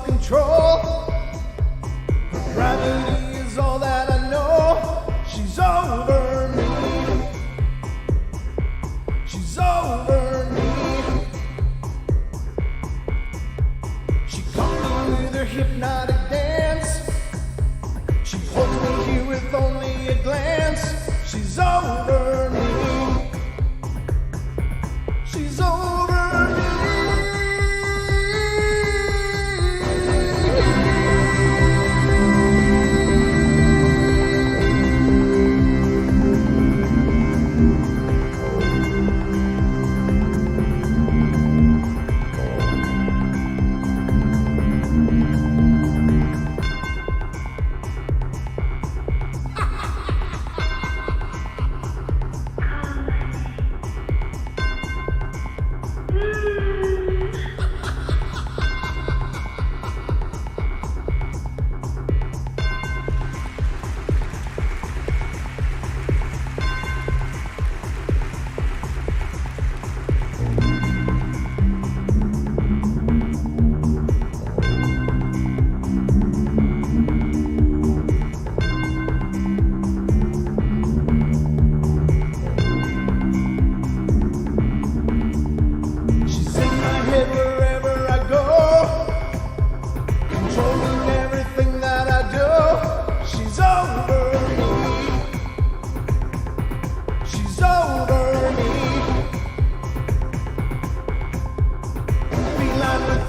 self-control. Gravity is all that I know. She's over me. She's over me. She caught me with her hypnotic dance. She holds me here with only a glance. She's over me. She's over me.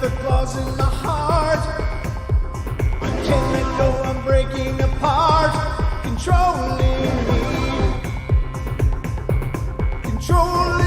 The claws in my heart, I can't let go, I'm breaking apart, controlling me, controlling me.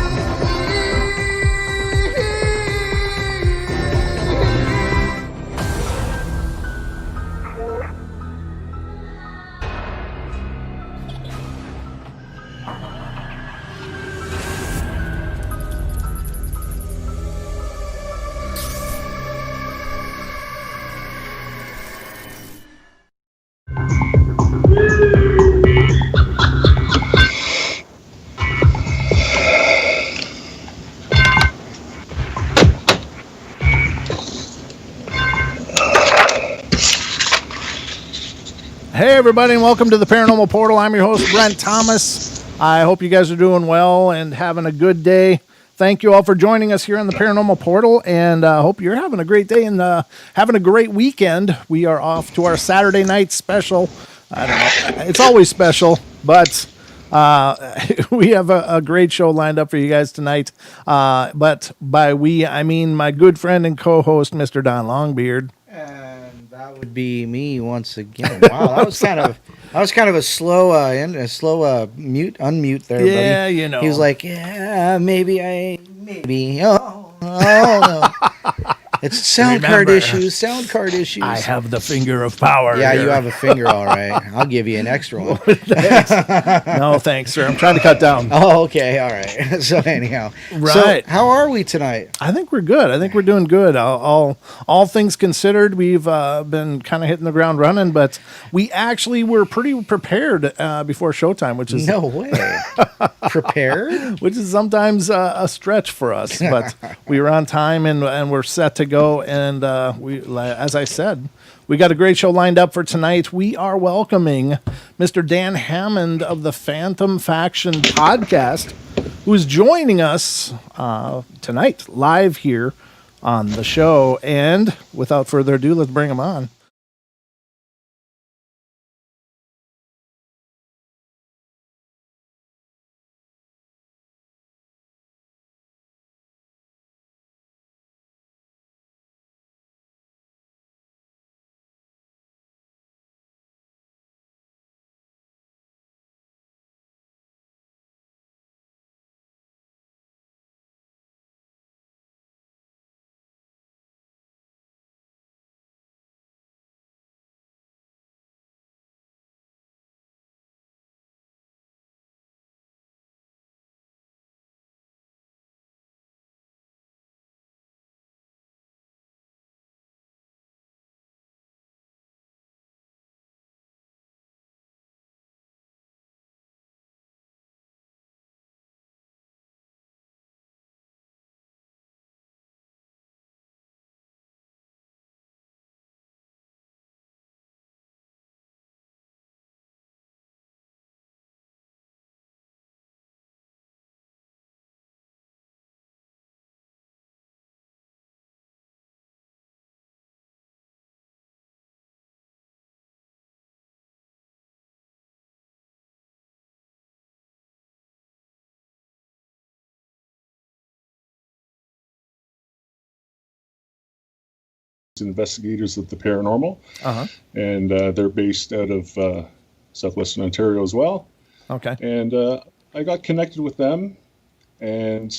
Hey everybody, and welcome to the Paranormal Portal. I'm your host, Brent Thomas. I hope you guys are doing well and having a good day. Thank you all for joining us here on the Paranormal Portal, and I hope you're having a great day and having a great weekend. We are off to our Saturday night special. I don't know, it's always special, but we have a great show lined up for you guys tonight. But by we, I mean my good friend and co-host, Mr. Don Longbeard. And that would be me once again. Wow, that was kind of a slow unmute there, yeah, buddy. You know. He was like, yeah, maybe. Oh no. It's sound card issues. I have the finger of power. Yeah, here. you have a finger, all right. I'll give you an extra one. No, thanks, sir. I'm trying to cut down. Oh, okay, all right. So anyhow, right. So how are we tonight? I think we're good. I think we're doing good. All things considered, we've been kind of hitting the ground running, but we actually were pretty prepared before showtime, which is no way. Prepared? Which is sometimes a stretch for us, but we were on time and we're set to go. And we, as I said, we got a great show lined up for tonight. We are welcoming Mr. Dan Hammond of the Phantom Faction podcast, who is joining us tonight live here on the show. And without further ado, let's bring him on. investigators of the paranormal, Uh-huh. and they're based out of southwestern Ontario as well. Okay. And I got connected with them, and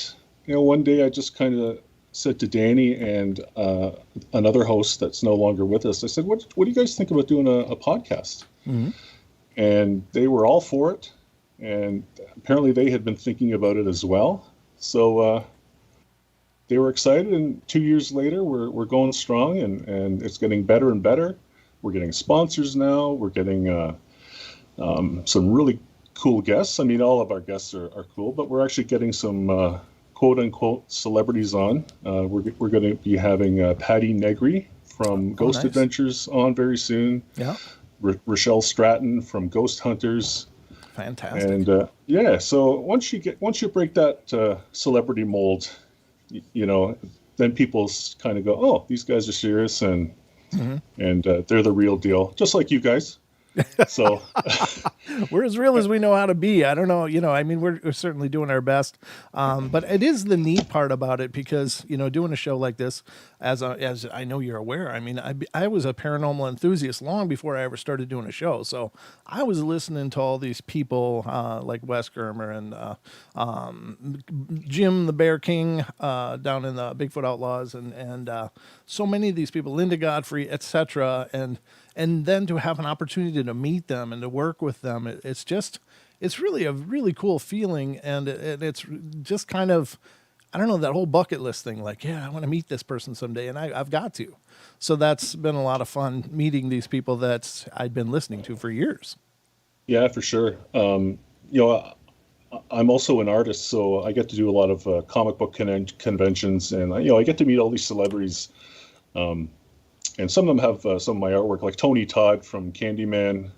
one day I just kind of said to Danny and another host that's no longer with us, I said, "What do you guys think about doing a podcast?" Mm-hmm. And they were all for it, and apparently they had been thinking about it as well. So they were excited, and 2 years later, we're going strong, and it's getting better and better. We're getting sponsors now. We're getting some really cool guests. I mean, all of our guests are cool, but we're actually getting some quote-unquote celebrities on. We're going to be having Patty Negri from Ghost nice. Adventures on very soon. Yeah. Rochelle Stratton from Ghost Hunters. Fantastic. And so once you break that celebrity mold, then people kind of go, "Oh, these guys are serious, and they're the real deal," just like you guys. So we're as real as we know how to be. I don't know, I mean, we're certainly doing our best. But it is the neat part about it because, doing a show like this, as I know you're aware, I mean, I was a paranormal enthusiast long before I ever started doing a show. So I was listening to all these people like Wes Germer and Jim the Bear King down in the Bigfoot Outlaws and so many of these people, Linda Godfrey, etc. And then to have an opportunity to meet them and to work with them, it's really a really cool feeling. And it's just kind of, I don't know, that whole bucket list thing. Like, yeah, I want to meet this person someday, and I've got to. So that's been a lot of fun meeting these people that I'd been listening to for years. yeah, for sure. I'm also an artist, so I get to do a lot of comic book conventions, and I get to meet all these celebrities. And some of them have some of my artwork, like Tony Todd from Candyman,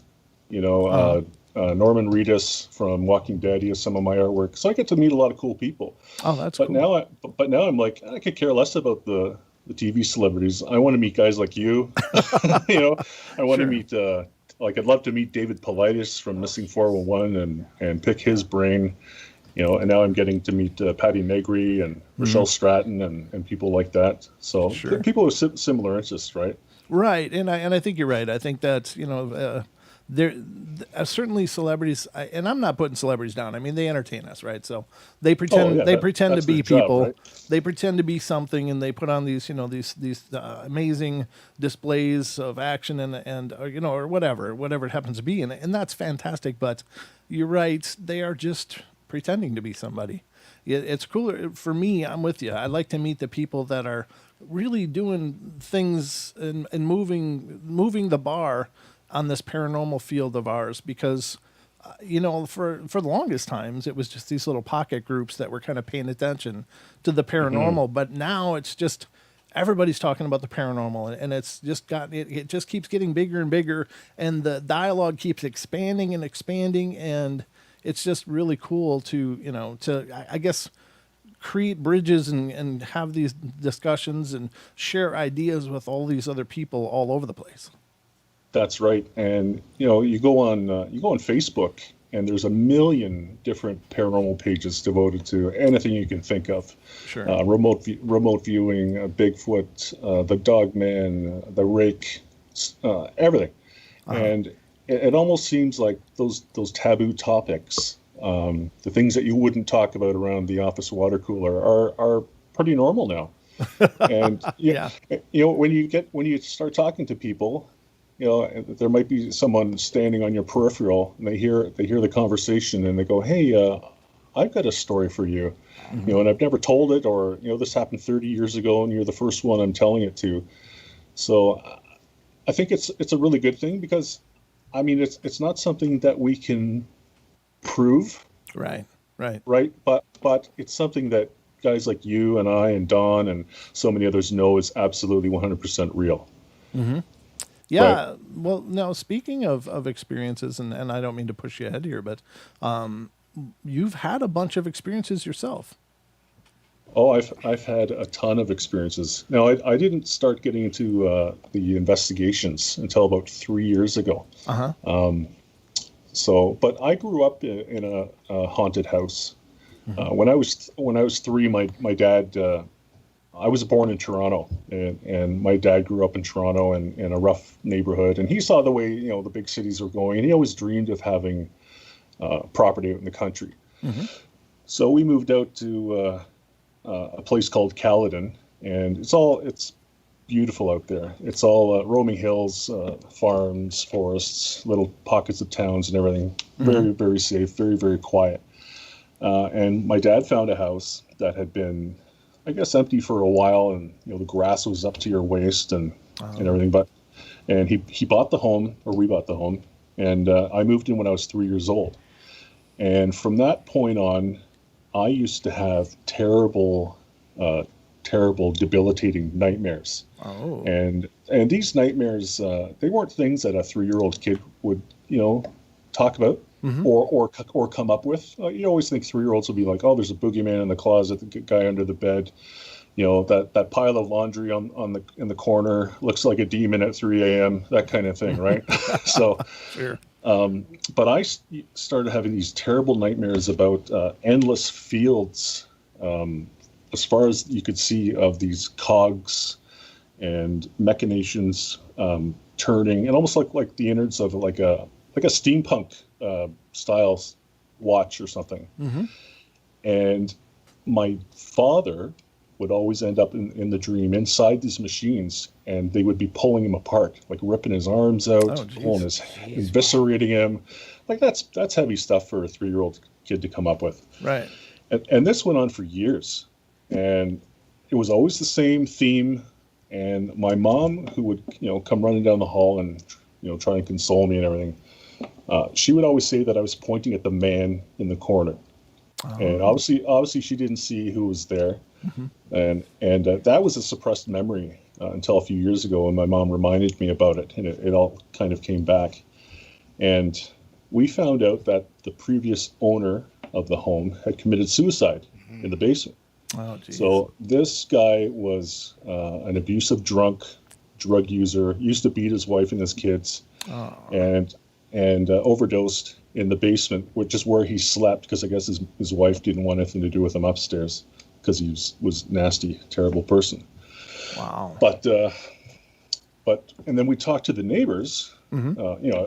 Norman Reedus from Walking Dead. He has some of my artwork, so I get to meet a lot of cool people. Oh, that's but cool. Now I'm like, I could care less about the TV celebrities. I want to meet guys like you. I want to meet I'd love to meet David Paulides from Missing 411 and pick his brain. And now I'm getting to meet Patty Negri and Rochelle Stratton and people like that. So people with similar interests, right? Right, and I think you're right. I think that there certainly celebrities, and I'm not putting celebrities down. I mean, they entertain us, right? So they pretend to be people. Job, right? They pretend to be something, and they put on these these amazing displays of action and or whatever it happens to be, and that's fantastic. But you're right, they are just pretending to be somebody. It's cooler for me. I'm with you. I like to meet the people that are really doing things and moving the bar on this paranormal field of ours, because for the longest times it was just these little pocket groups that were kind of paying attention to the paranormal, but now it's just everybody's talking about the paranormal, and it's just it just keeps getting bigger and bigger, and the dialogue keeps expanding and expanding, and it's just really cool to I guess create bridges and have these discussions and share ideas with all these other people all over the place. That's right. And you go on Facebook, and there's a million different paranormal pages devoted to anything you can think of. Sure. Remote viewing, Bigfoot, the Dogman, the Rake, everything. And it almost seems like those taboo topics, the things that you wouldn't talk about around the office water cooler, are pretty normal now. And when you start talking to people, there might be someone standing on your peripheral, and they hear the conversation, and they go, "Hey, I've got a story for you," and I've never told it, or this happened 30 years ago, and you're the first one I'm telling it to. So I think it's a really good thing, because I mean, it's not something that we can prove. Right. But it's something that guys like you and I and Don and so many others know is absolutely 100% real. Mm-hmm. Yeah. Right. Well, now speaking of experiences, and I don't mean to push you ahead here, but you've had a bunch of experiences yourself. Oh, I've had a ton of experiences. Now, I didn't start getting into the investigations until about 3 years ago. But I grew up in a haunted house. When I was 3, my dad I was born in Toronto, and my dad grew up in Toronto in a rough neighborhood, and he saw the way, the big cities were going, and he always dreamed of having property out in the country. Mm-hmm. So we moved out to a place called Caledon, and it's beautiful out there. It's all roaming hills, farms, forests, little pockets of towns and everything. Very, very safe, very, very quiet. And my dad found a house that had been, I guess, empty for a while, and the grass was up to your waist and everything. And he bought the home, or we bought the home, and I moved in when I was 3 years old. And from that point on, I used to have terrible, debilitating nightmares. Oh. And these nightmares, they weren't things that a 3-year-old kid would, talk about or come up with. You always think 3-year-olds will be like, oh, there's a boogeyman in the closet, the guy under the bed, that pile of laundry in the corner looks like a demon at 3 a.m., that kind of thing, right? So, Sure. but I started having these terrible nightmares about endless fields, as far as you could see, of these cogs and machinations turning, and almost like the innards of like a steampunk style watch or something. Mm-hmm. And my father would always end up in the dream inside these machines, and they would be pulling him apart, like ripping his arms out, pulling eviscerating him. Like that's heavy stuff for a 3-year-old kid to come up with. Right. And this went on for years, and it was always the same theme. And my mom, who would come running down the hall and try and console me and everything, she would always say that I was pointing at the man in the corner. Oh. And obviously she didn't see who was there. Mm-hmm. And that was a suppressed memory until a few years ago, when my mom reminded me about it, and it all kind of came back. And we found out that the previous owner of the home had committed suicide in the basement. Oh, geez. So this guy was an abusive drunk, drug user, used to beat his wife and his kids, and overdosed in the basement, which is where he slept, because I guess his wife didn't want anything to do with him upstairs, because he was nasty, terrible person. Wow. But and then we talked to the neighbors. Mm-hmm.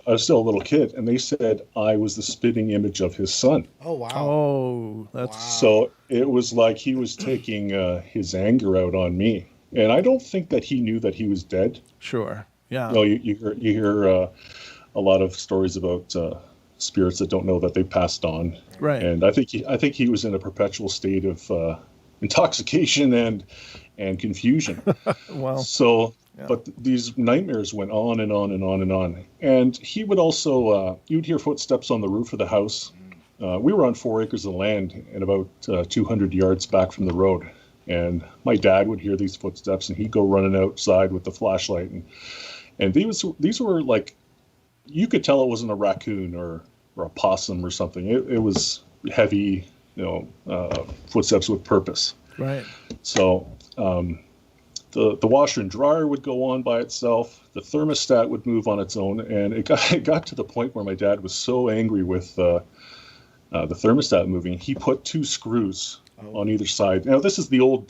I was still a little kid, and they said I was the spitting image of his son. Oh, wow. Oh, that's So it was like he was taking his anger out on me, and I don't think that he knew that he was dead. Sure. Yeah. You hear a lot of stories about spirits that don't know that they passed on. Right. And I think he was in a perpetual state of intoxication and confusion. Well. So. Yeah. But these nightmares went on and on and on and on. And he would also, you'd hear footsteps on the roof of the house. We were on 4 acres of land and about 200 yards back from the road. And my dad would hear these footsteps, and he'd go running outside with the flashlight. And these were like, you could tell it wasn't a raccoon or a possum or something. It was heavy, footsteps with purpose. Right. So, the washer and dryer would go on by itself. The thermostat would move on its own, and it got to the point where my dad was so angry with the thermostat moving, he put 2 screws on either side. Now this is the old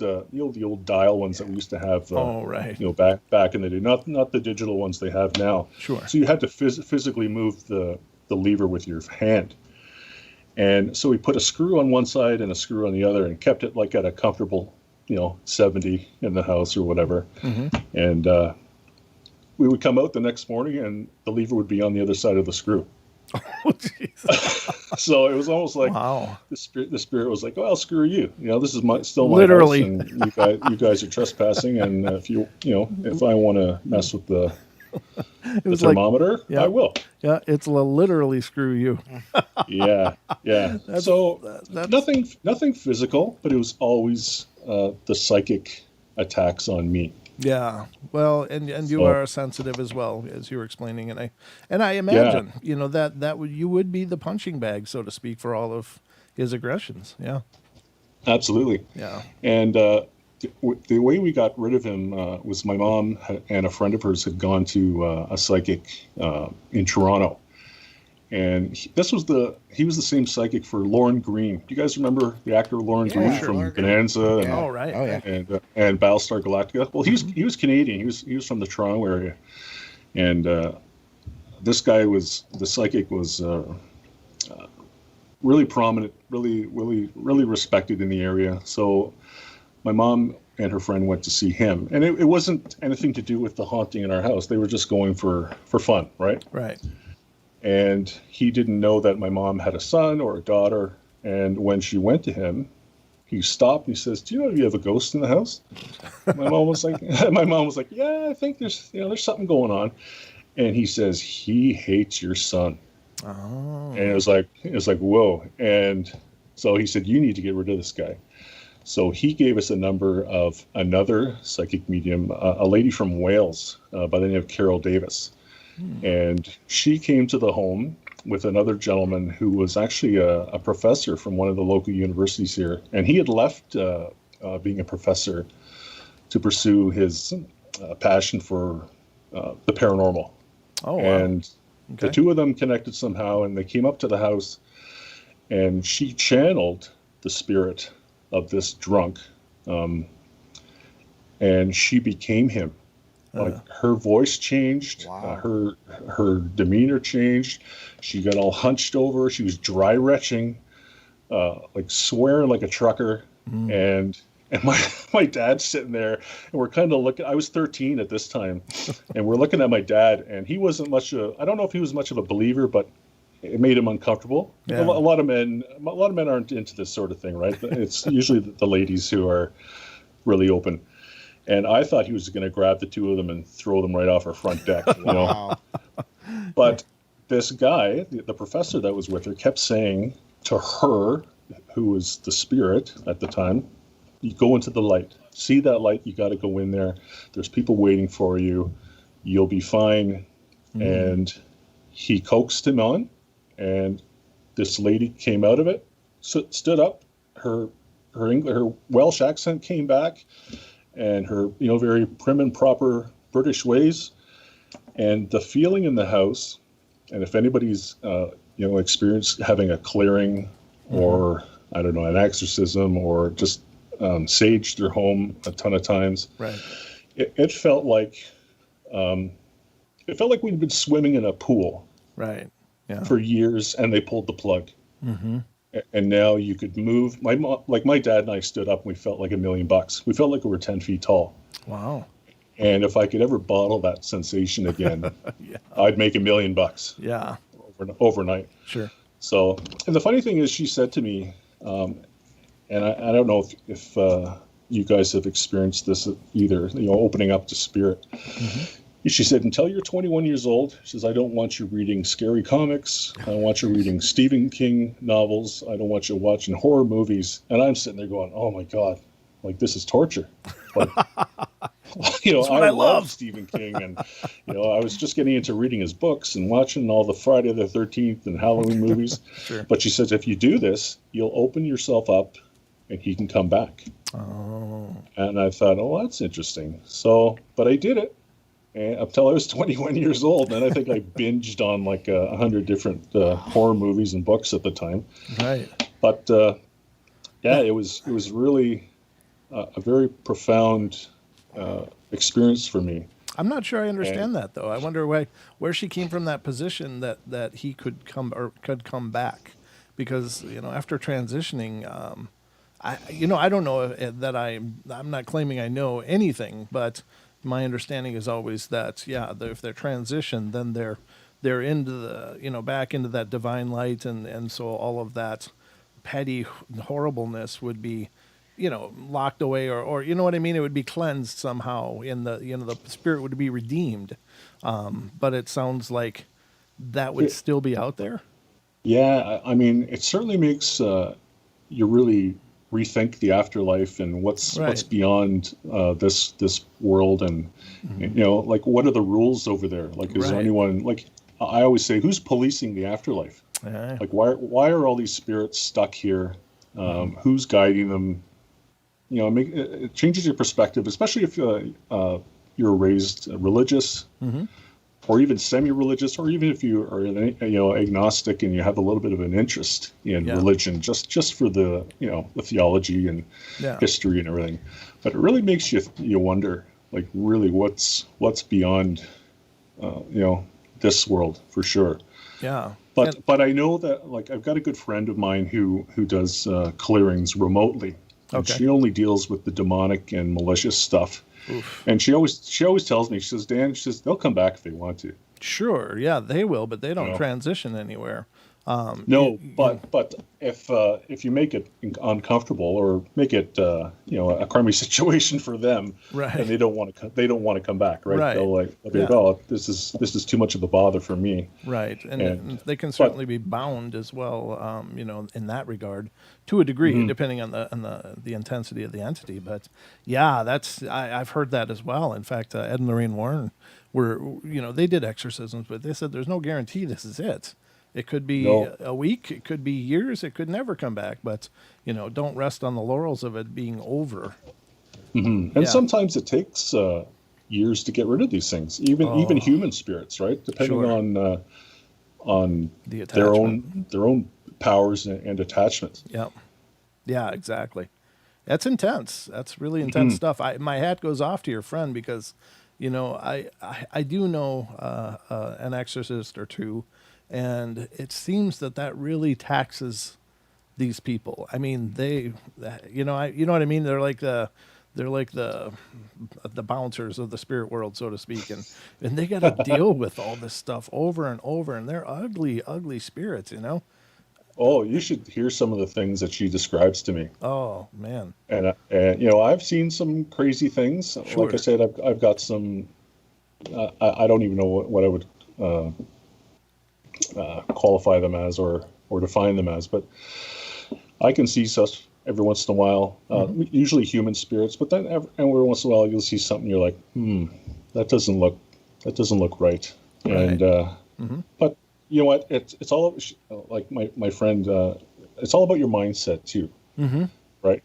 dial ones that we used to have. Right. Back in the day, not the digital ones they have now. Sure. So you had to physically move the lever with your hand. And so we put a screw on one side and a screw on the other, and kept it like at a comfortable 70 in the house or whatever. Mm-hmm. And we would come out the next morning, and the lever would be on the other side of the screw. Oh, jeez. So it was almost like, wow. the spirit was like, well, screw you. This is still my literally house, and you guys are trespassing. And if I want to mess with the thermometer, like, yeah, I will. Yeah, it's literally screw you. Yeah. Nothing physical, but it was always the psychic attacks on me. Yeah, well, and you are sensitive as well, as you were explaining, and I imagine that you would be the punching bag, so to speak, for all of his aggressions. Yeah, absolutely. Yeah, and the way we got rid of him was my mom and a friend of hers had gone to a psychic in Toronto, And he was the same psychic for Lauren Green. Do you guys remember the actor Lauren Green from Lauren Green. Bonanza? Yeah. Oh, right. Oh, yeah. And Battlestar Galactica. Well, he was Canadian. He was from the Toronto area, and this guy the psychic was really prominent, really respected in the area. So my mom and her friend went to see him, and it wasn't anything to do with the haunting in our house. They were just going for fun, right? Right. And he didn't know that my mom had a son or a daughter. And when she went to him, he stopped and he says, "Do you know if you have a ghost in the house?" My mom was like, "Yeah, I think there's something going on." And he says, "He hates your son." Oh. And it was like, whoa. And so he said, "You need to get rid of this guy." So he gave us a number of another psychic medium, a lady from Wales by the name of Carol Davis. And she came to the home with another gentleman who was actually a professor from one of the local universities here. And he had left being a professor to pursue his passion for the paranormal. Oh, wow. And the two of them connected somehow, and they came up to the house, and she channeled the spirit of this drunk, and she became him. Like her voice changed, Wow. her demeanor changed. She got all hunched over. She was dry retching, like swearing like a trucker. And my dad's sitting there, and we're kind of looking. I was 13 at this time, and we're looking at my dad, and he wasn't much. I don't know if he was much of a believer, but it made him uncomfortable. Yeah. A lot of men aren't into this sort of thing, right? It's usually the ladies who are really open. And I thought he was going to grab the two of them and throw them right off our front deck, you know. Wow. But this guy, the professor that was with her, kept saying to her, who was the spirit at the time, "You go into the light. See that light? You got to go in there. There's people waiting for you. You'll be fine." And he coaxed him on, and this lady came out of it, stood up. Her Welsh accent came back, and her very prim and proper British ways, and the feeling in the house. And if anybody's experienced having a clearing or I don't know, an exorcism or just saged their home a ton of times, Right. It felt like we'd been swimming in a pool Right. Yeah. for years, and they pulled the plug. And now you could move. My dad and I stood up, and we felt like $1 million. We felt like we were 10 feet tall. Wow. And if I could ever bottle that sensation again, Yeah. I'd make $1 million Yeah. overnight. Sure. So, and the funny thing is, she said to me, and I don't know if you guys have experienced this either, opening up to spirit. She said, "Until you're 21 years old," she says, "I don't want you reading scary comics. I don't want you reading Stephen King novels. I don't want you watching horror movies." And I'm sitting there going, "Oh my God, like this is torture." Like, I love Stephen King, and I was just getting into reading his books and watching all the Friday the 13th and Halloween movies. Sure. But she says, "If you do this, you'll open yourself up, and he can come back." Oh. And I thought, "Oh, that's interesting." So, but I did it. And until I was 21 years old, and I think I binged on like 100 different horror movies and books at the time. Right. But it was really a very profound experience for me. I'm not sure I understand that though. I wonder where she came from that position that he could come back, because after transitioning, I don't know that I'm not claiming I know anything, but my understanding is always that if they're transitioned, then they're into the back into that divine light, and so all of that petty horribleness would be locked away, or you know what I mean, it would be cleansed somehow, in the spirit would be redeemed, but it sounds like that would still be out there. Yeah, I mean, it certainly makes you really rethink the afterlife and what's beyond this world, and like, what are the rules over there? Like, is there anyone, like, I always say, who's policing the afterlife? Like, why are all these spirits stuck here? Who's guiding them? It changes your perspective, especially if you're raised religious. or even semi-religious, or even if you are agnostic and you have a little bit of an interest in religion, just for the the theology and history and everything. But it really makes you wonder, like, really what's beyond this world, for sure. Yeah. But I know that, like, I've got a good friend of mine who does clearings remotely. And she only deals with the demonic and malicious stuff. Oof. And she always tells me, she says, Dan, they'll come back if they want to. Sure, yeah, they will, but they don't transition anywhere. But if you make it uncomfortable or make it a crummy situation for them, right, and they don't want to come back, right? They'll be like, oh, this is too much of a bother for me, right? And they can certainly be bound as well, in that regard, to a degree, depending on the intensity of the entity. But yeah, I've heard that as well. In fact, Ed and Lorraine Warren they did exorcisms, but they said there's no guarantee this is it. It could be a week, it could be years, it could never come back. But, don't rest on the laurels of it being over. Mm-hmm. And sometimes it takes years to get rid of these things, even human spirits, right? Depending on their own powers and attachments. Yep. Yeah, exactly. That's intense. That's really intense stuff. My hat goes off to your friend because, I do know an exorcist or two. And it seems that really taxes these people. I mean, you know what I mean? They're like the bouncers of the spirit world, so to speak, and they got to deal with all this stuff over and over, and they're ugly, ugly spirits, Oh, you should hear some of the things that she describes to me. Oh man! And I've seen some crazy things. Sure. Like I said, I've got some. I don't even know what I would. Qualify them as or define them as, but I can see such every once in a while, usually human spirits, but then every once in a while you'll see something you're like, that doesn't look right. And but you know what, it's all like my friend, it's all about your mindset too, right?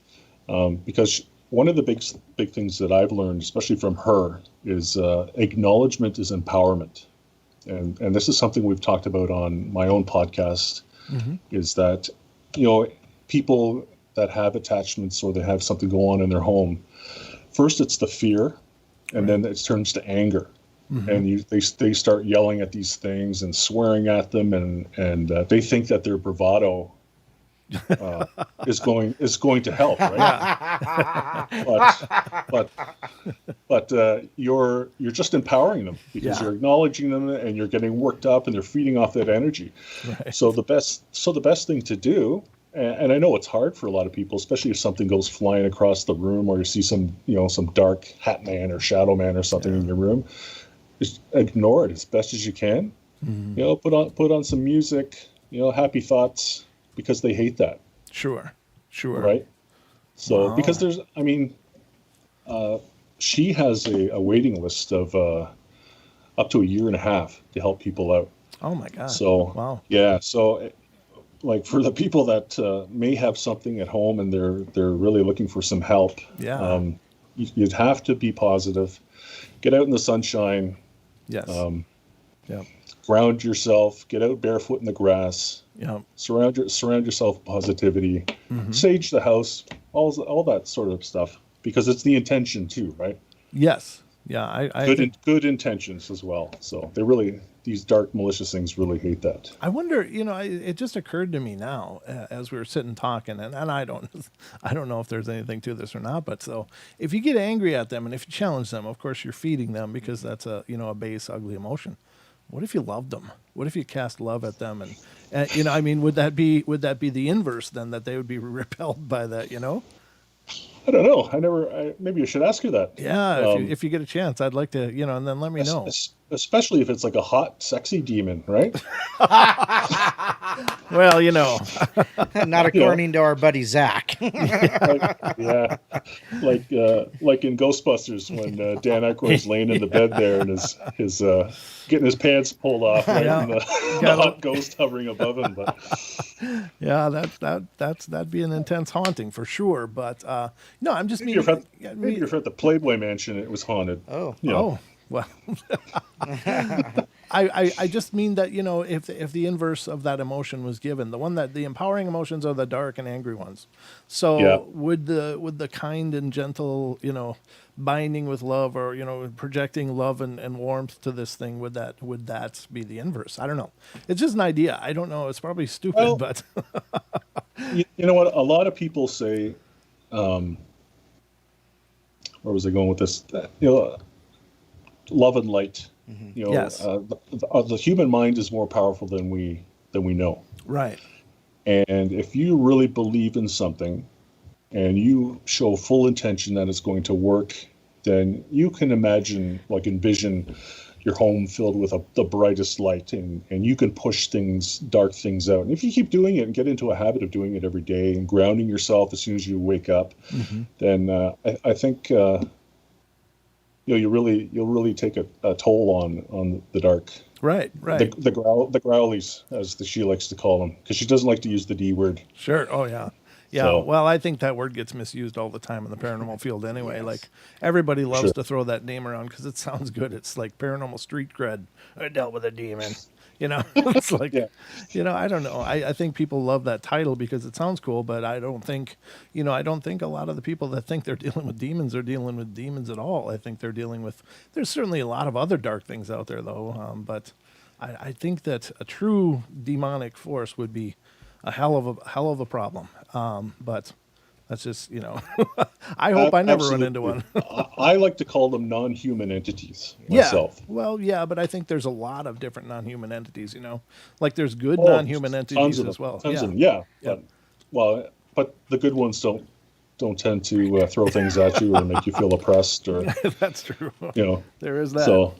Because one of the big things that I've learned, especially from her, is acknowledgement is empowerment. And this is something we've talked about on my own podcast, is that, people that have attachments or they have something go on in their home, first it's the fear, and then it turns to anger. And they start yelling at these things and swearing at them, and they think that their bravado is going to help, right? But you're just empowering them because you're acknowledging them and you're getting worked up and they're feeding off that energy. Right. So the best thing to do, and I know it's hard for a lot of people, especially if something goes flying across the room or you see some dark hat man or shadow man or something in your room, just ignore it as best as you can. Put on some music, happy thoughts. Because they hate that. Sure. Right? So, because she has a waiting list of up to a year and a half to help people out. Oh my God. So, wow. Yeah. So, like, for the people that may have something at home and they're really looking for some help, you'd have to be positive. Get out in the sunshine. Yes. Ground yourself. Get out barefoot in the grass. Yeah. Surround yourself with positivity. Sage the house. All that sort of stuff, because it's the intention too, right? Yes. Yeah. Good intentions as well. So these dark, malicious things really hate that. I wonder. It just occurred to me now as we were sitting talking, and I don't know if there's anything to this or not. But so if you get angry at them and if you challenge them, of course you're feeding them, because that's a base, ugly emotion. What if you loved them? What if you cast love at them? And would that be the inverse then, that they would be repelled by that? I don't know. Maybe you should ask her that. Yeah, if you get a chance, I'd like to, and then let me know. Especially if it's like a hot, sexy demon, right? Well, not according to our buddy Zach. Like in Ghostbusters when Dan Aykroyd's laying in the bed there and his getting his pants pulled off, right? And the hot ghost hovering above him. But yeah, that'd be an intense haunting for sure. But no, I'm just maybe if at the Playboy Mansion it was haunted. Oh. Well, I just mean that, if the inverse of that emotion was given, the empowering emotions are the dark and angry ones. So Yeah. would the kind and gentle, binding with love, or projecting love and warmth to this thing, would that be the inverse? I don't know. It's just an idea. I don't know. It's probably stupid, Well, but You know what? A lot of people say, where was I going with this? Love and light. Yes. The human mind is more powerful than we know. right. And if you really believe in something, and you show full intention that it's going to work, then you can envision your home filled with the brightest light, and you can push dark things out. And if you keep doing it and get into a habit of doing it every day and grounding yourself as soon as you wake up, then I think you'll really take a toll on the dark. Right. The growlies, as she likes to call them, because she doesn't like to use the D word. Sure. Oh, yeah. Yeah. So- Well, I think that word gets misused all the time in the paranormal field anyway. Yes. Like, everybody loves Sure. to throw that name around because it sounds good. It's like paranormal street cred. I dealt with a demon. It's like, Yeah. I don't know. I think people love that title because it sounds cool, but I don't think a lot of the people that think they're dealing with demons are dealing with demons at all. I think they're dealing with, there's certainly a lot of other dark things out there though. But I think that a true demonic force would be a hell of a problem. But that's just, I hope I never run into one. I like to call them non-human entities myself. Yeah. Well, yeah, but I think there's a lot of different non-human entities, Like there's good Oh, non-human tons entities of them, as well. tons Yeah. of them, yeah. Yeah. But the good ones don't tend to throw things at you or make you feel oppressed, or That's true. There is that. So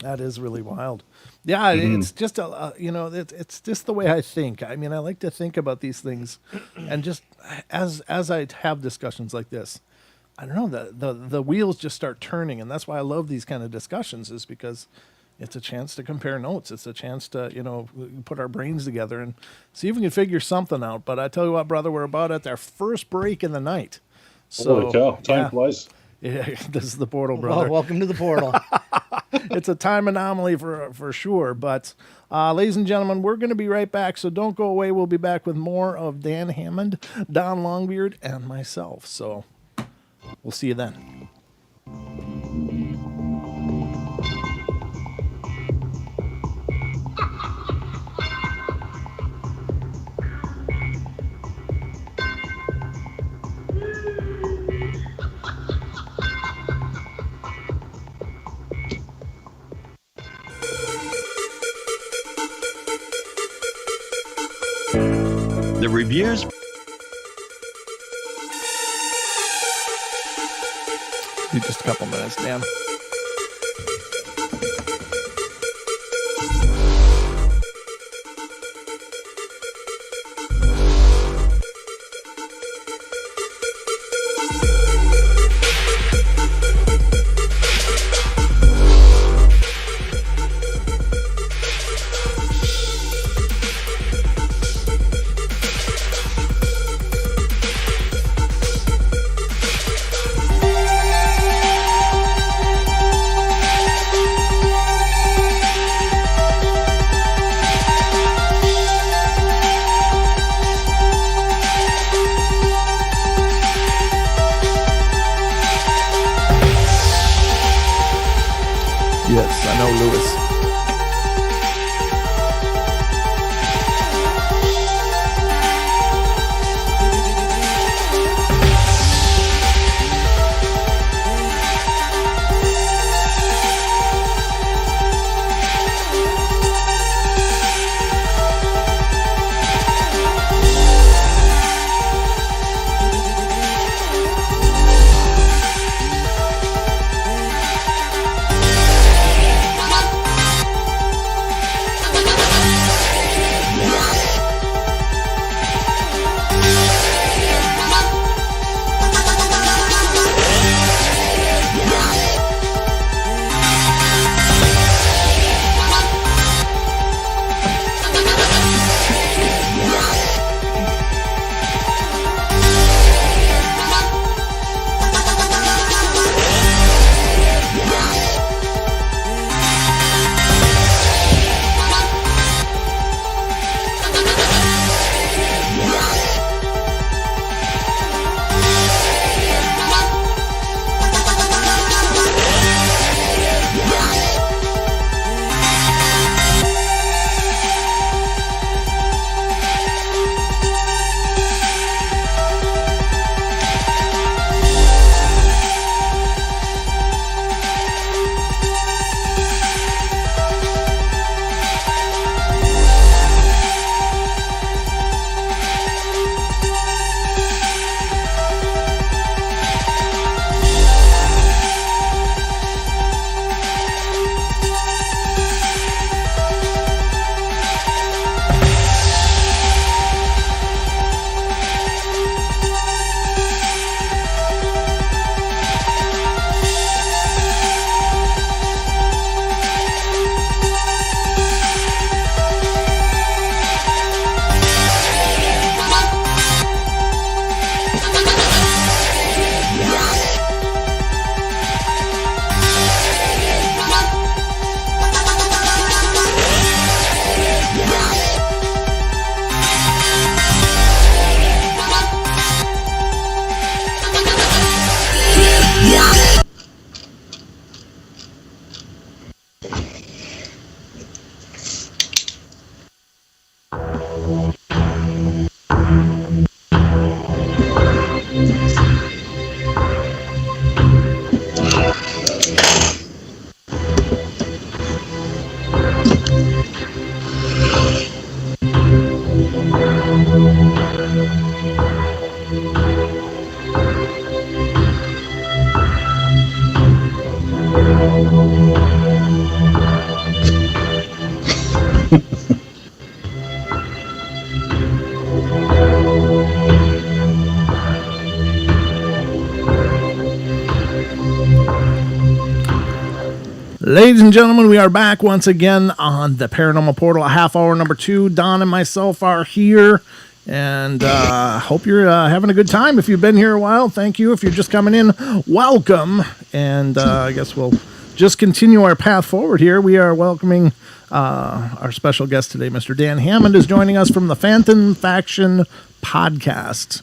That is really wild. Yeah, it's just it's just the way I think. I mean, I like to think about these things, and just as I have discussions like this, I don't know, the wheels just start turning, and that's why I love these kind of discussions, is because it's a chance to compare notes. It's a chance to put our brains together and see if we can figure something out. But I tell you what, brother, we're about at our first break in the night. So, holy cow, time yeah. flies. Yeah, this is the portal, brother. Well, welcome to the portal. It's a time anomaly for sure. But ladies and gentlemen, we're going to be right back. So don't go away. We'll be back with more of Dan Hammond, Don Longbeard, and myself. So we'll see you then. The reviews. Need just a couple minutes, Dan. Yes, I know, Lewis. Ladies and gentlemen, we are back once again on the Paranormal Portal, a half hour number 2. Don and myself are here, and hope you're having a good time. If you've been here a while, thank you. If you're just coming in, welcome. And I guess we'll just continue our path forward here. We are welcoming our special guest today. Mr. Dan Hammond is joining us from the Phantom Faction podcast.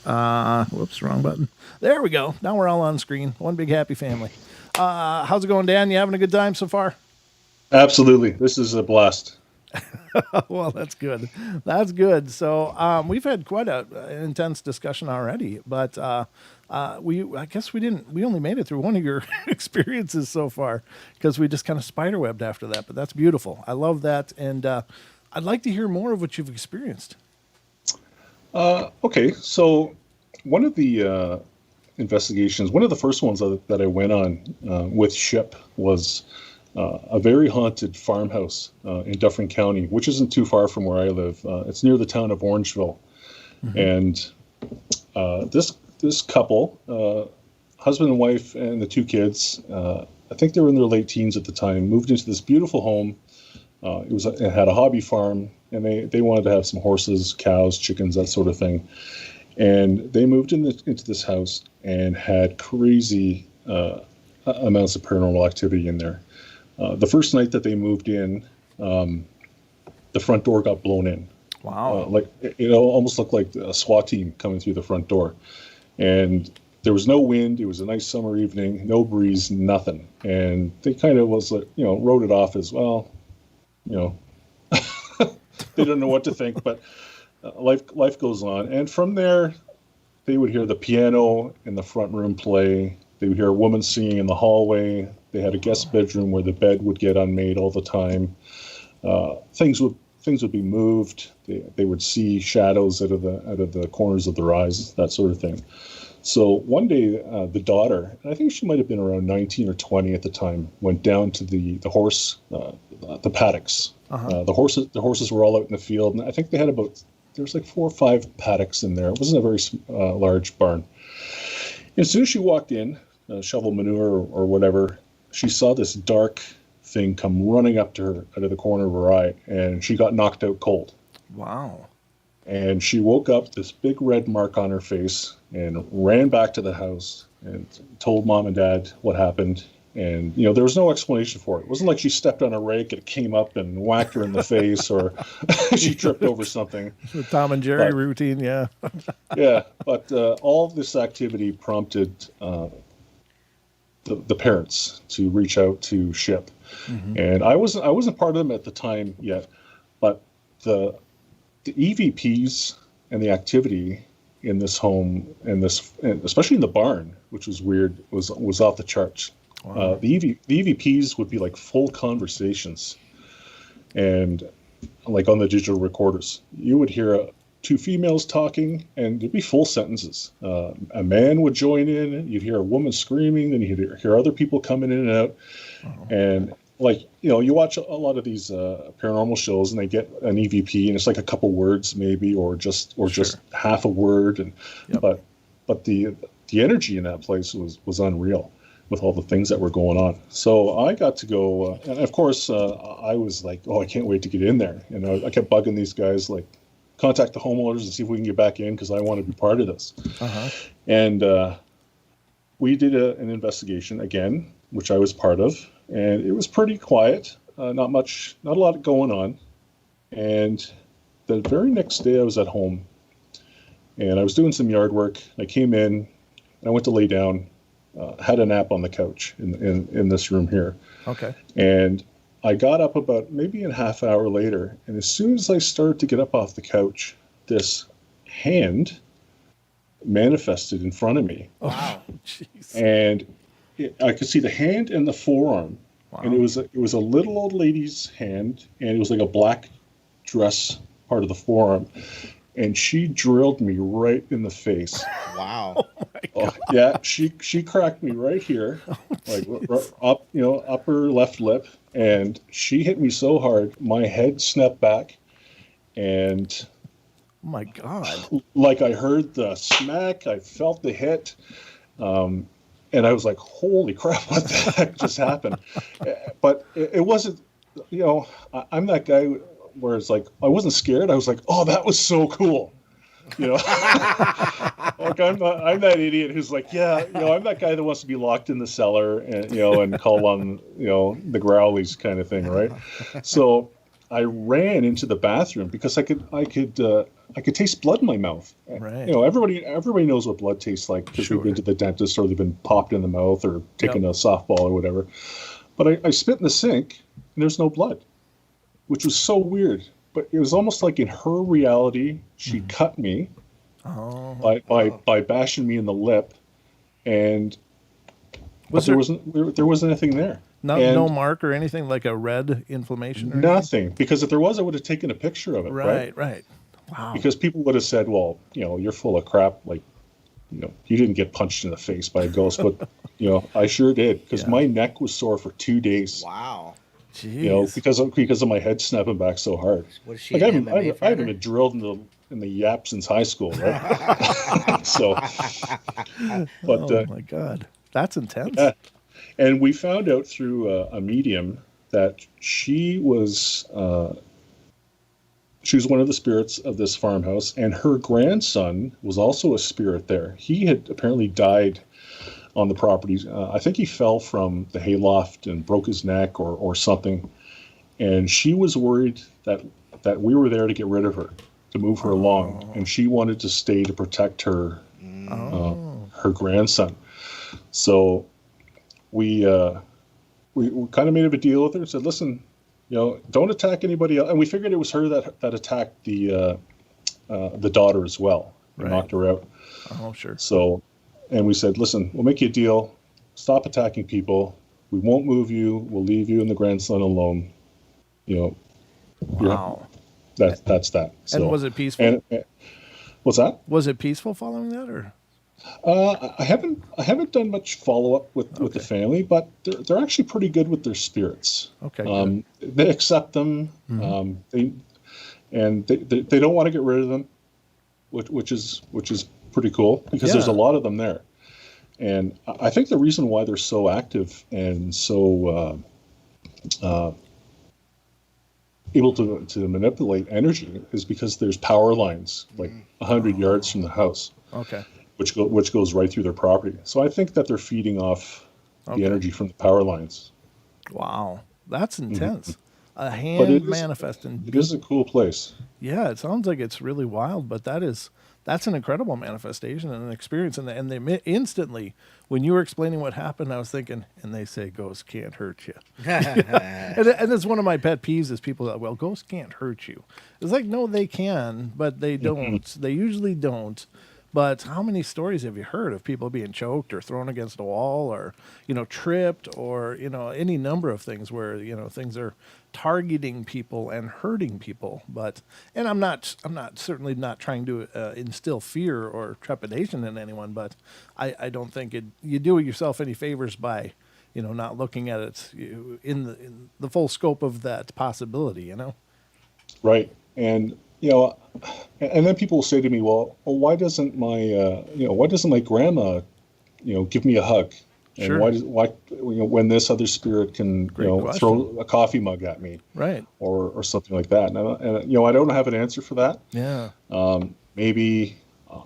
Whoops, wrong button. There we go. Now we're all on screen. One big happy family. How's it going, Dan? You having a good time so far? Absolutely. This is a blast. Well, that's good. That's good. So we've had quite an intense discussion already, but I guess we only made it through one of your experiences so far because we just kind of spiderwebbed after that, but that's beautiful. I love that. And I'd like to hear more of what you've experienced. Okay. So one of the investigations, one of the first ones that I went on with SHIP was a very haunted farmhouse in Dufferin County, which isn't too far from where I live. It's near the town of Orangeville. Mm-hmm. And this couple, husband and wife and the 2 kids, I think they were in their late teens at the time, moved into this beautiful home. It had a hobby farm, and they wanted to have some horses, cows, chickens, that sort of thing. And they moved into this house and had crazy amounts of paranormal activity in there. The first night that they moved in, the front door got blown in. Wow. Like it almost looked like a SWAT team coming through the front door. And there was no wind. It was a nice summer evening, no breeze, nothing. And they kind of wrote it off as, well, they don't know what to think, but life goes on. And from there, they would hear the piano in the front room play. They would hear a woman singing in the hallway. They had a guest bedroom where the bed would get unmade all the time. Things would be moved. They would see shadows out of the corners of their eyes, that sort of thing. So one day, the daughter, I think she might have been around 19 or 20 at the time, went down to the the paddocks. Uh-huh. The horses were all out in the field, and I think they had there was like 4 or 5 paddocks in there. It wasn't a very large barn. And as soon as she walked in, shovel manure or whatever, she saw this dark thing come running up to her out of the corner of her eye, and she got knocked out cold. Wow. And she woke up, this big red mark on her face, and ran back to the house and told mom and dad what happened. And, there was no explanation for it. It wasn't like she stepped on a rake and it came up and whacked her in the face, or she tripped over something. The Tom and Jerry routine, yeah. Yeah, but all of this activity prompted the parents to reach out to SHIP. Mm-hmm. And I wasn't part of them at the time yet, but the EVPs and the activity in this home and especially in the barn, which was weird, was off the charts. Wow. The EVPs would be like full conversations, and like on the digital recorders, you would hear 2 females talking, and there'd be full sentences. A man would join in, you'd hear a woman screaming, then you'd hear other people coming in and out. Oh. And you watch a lot of these paranormal shows, and they get an EVP, and it's like a couple words maybe, or just half a word, and yep. but the energy in that place was unreal with all the things that were going on. So I got to go, and of course I was like, I can't wait to get in there. And I kept bugging these guys, like, contact the homeowners and see if we can get back in, because I want to be part of this. Uh-huh. And we did an investigation again, which I was part of, and it was pretty quiet, not a lot going on. And the very next day I was at home, and I was doing some yard work. I came in, and I went to lay down, had a nap on the couch in this room here. Okay. And I got up about maybe a half hour later, and as soon as I started to get up off the couch, this hand manifested in front of me. Wow. Jeez. And I could see the hand and the forearm. Wow. And it was a little old lady's hand, and it was like a black dress part of the forearm. and she drilled me right in the face. Wow. Oh, yeah, she cracked me right here, like up, upper left lip, and she hit me so hard, my head snapped back, and Oh my God. like I heard the smack, I felt the hit, and I was like, "Holy crap, what the heck just happened?" But it wasn't, I'm that guy where it's like I wasn't scared. I was like, "Oh, that was so cool." Like I'm that idiot who's like, yeah, I'm that guy that wants to be locked in the cellar and and call on the growlies kind of thing, right? So I ran into the bathroom because I could taste blood in my mouth. Right. Everybody knows what blood tastes like because Sure. they've been to the dentist or they've been popped in the mouth or taken a softball or whatever. But I spit in the sink and there's no blood, which was so weird. But it was almost like in her reality, she cut me by bashing me in the lip, and there wasn't anything there. No mark or anything like a red inflammation or Nothing, because if there was, I would have taken a picture of it. Right. Wow. Because people would have said, well, you're full of crap. Like, you didn't get punched in the face by a ghost, but I sure did, because my neck was sore for 2 days. Wow. Jeez. Because of my head snapping back so hard. What is she? Like I an MMA haven't fighter? been drilled in the yap since high school, right? So, but Oh my God, that's intense. yeah. And we found out through a medium that she was one of the spirits of this farmhouse, and her grandson was also a spirit there. He had apparently died on the property. I think he fell from the hayloft and broke his neck or something. And she was worried that we were there to get rid of her, to move her along, and she wanted to stay to protect her her grandson. So we kind of made a deal with her and said, listen, don't attack anybody else. And we figured it was her that attacked the daughter as well and knocked her out. Oh, sure. So, and we said, listen, we'll make you a deal. Stop attacking people. We won't move you. We'll leave you and the grandson alone. Wow. That's that. So, And was it peaceful? And what's that? Was it peaceful following that, or? I haven't done much follow up with the family, but they're actually pretty good with their spirits. Okay. They accept them. They don't want to get rid of them, which is pretty cool because there's a lot of them there. And I think the reason why they're so active and so able to manipulate energy is because there's power lines like 100 yards from the house. Okay. Which goes right through their property. So I think that they're feeding off the energy from the power lines. Wow, that's intense. A hand manifesting. It is a cool place. Yeah, it sounds like it's really wild, but that's an incredible manifestation and an experience. And they instantly, when you were explaining what happened, I was thinking, and they say ghosts can't hurt you. And it's one of my pet peeves is people that, well, ghosts can't hurt you. It's like, no, they can, but they don't. They usually don't. But how many stories have you heard of people being choked or thrown against a wall or, tripped or, any number of things where, things are targeting people and hurting people. And I'm certainly not trying to instill fear or trepidation in anyone, but I don't think you do yourself any favors by, not looking at it in the full scope of that possibility, Right. And, and then people will say to me, well, why doesn't my grandma, give me a hug? And Sure. why when this other spirit can, throw a coffee mug at me, Right. or something like that? And I don't have an answer for that. Yeah. Maybe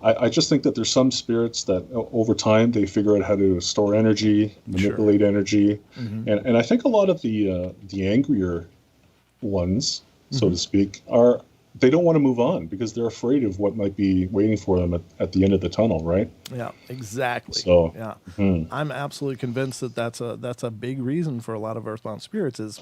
I just think that there's some spirits that over time they figure out how to store energy, manipulate energy, and I think a lot of the angrier ones, so to speak, they don't want to move on because they're afraid of what might be waiting for them at the end of the tunnel, right? Yeah, exactly. So, yeah, I'm absolutely convinced that that's a big reason for a lot of earthbound spirits is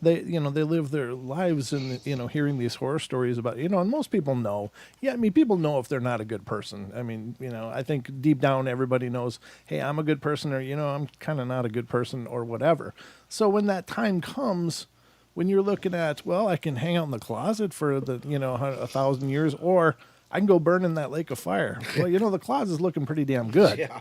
they live their lives in hearing these horror stories about and most people know. Yeah, I mean people know if they're not a good person. I mean I think deep down everybody knows, hey, I'm a good person, or I'm kind of not a good person, or whatever. So when that time comes, when you're looking at, well, I can hang out in the closet for the 1,000 years, or I can go burn in that lake of fire. Well, the closet's looking pretty damn good. Yeah.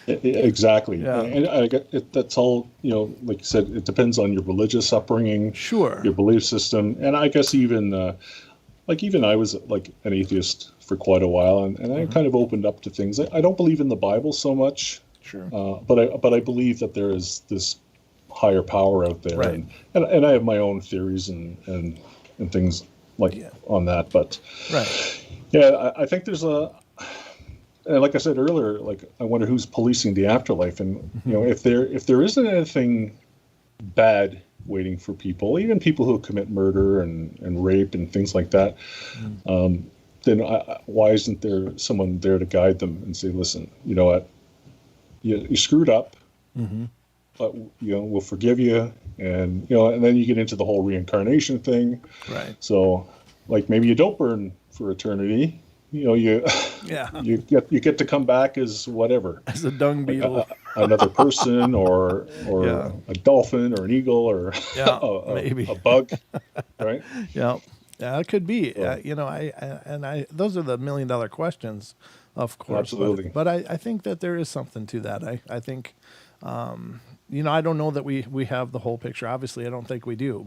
Exactly. Yeah. And that's all, like you said, it depends on your religious upbringing, Sure. your belief system. And I guess even I was like an atheist for quite a while, and I kind of opened up to things. I don't believe in the Bible so much, Sure. but I believe that there is this higher power out there, Right. and I have my own theories and things like on that. But Right. yeah, I think there's and like I said earlier, like I wonder who's policing the afterlife, and if there isn't anything bad waiting for people, even people who commit murder and rape and things like that, then why isn't there someone there to guide them and say, listen, you know what, you screwed up, but we'll forgive you, and and then you get into the whole reincarnation thing. Right. So like maybe you don't burn for eternity. You get to come back as whatever, As a dung beetle. another person, or a dolphin, or an eagle, or maybe a bug, right? Yeah, it could be. I those are the $1 million questions, of course. Absolutely. But I think that there is something to that. I think, I don't know that we have the whole picture. Obviously, I don't think we do.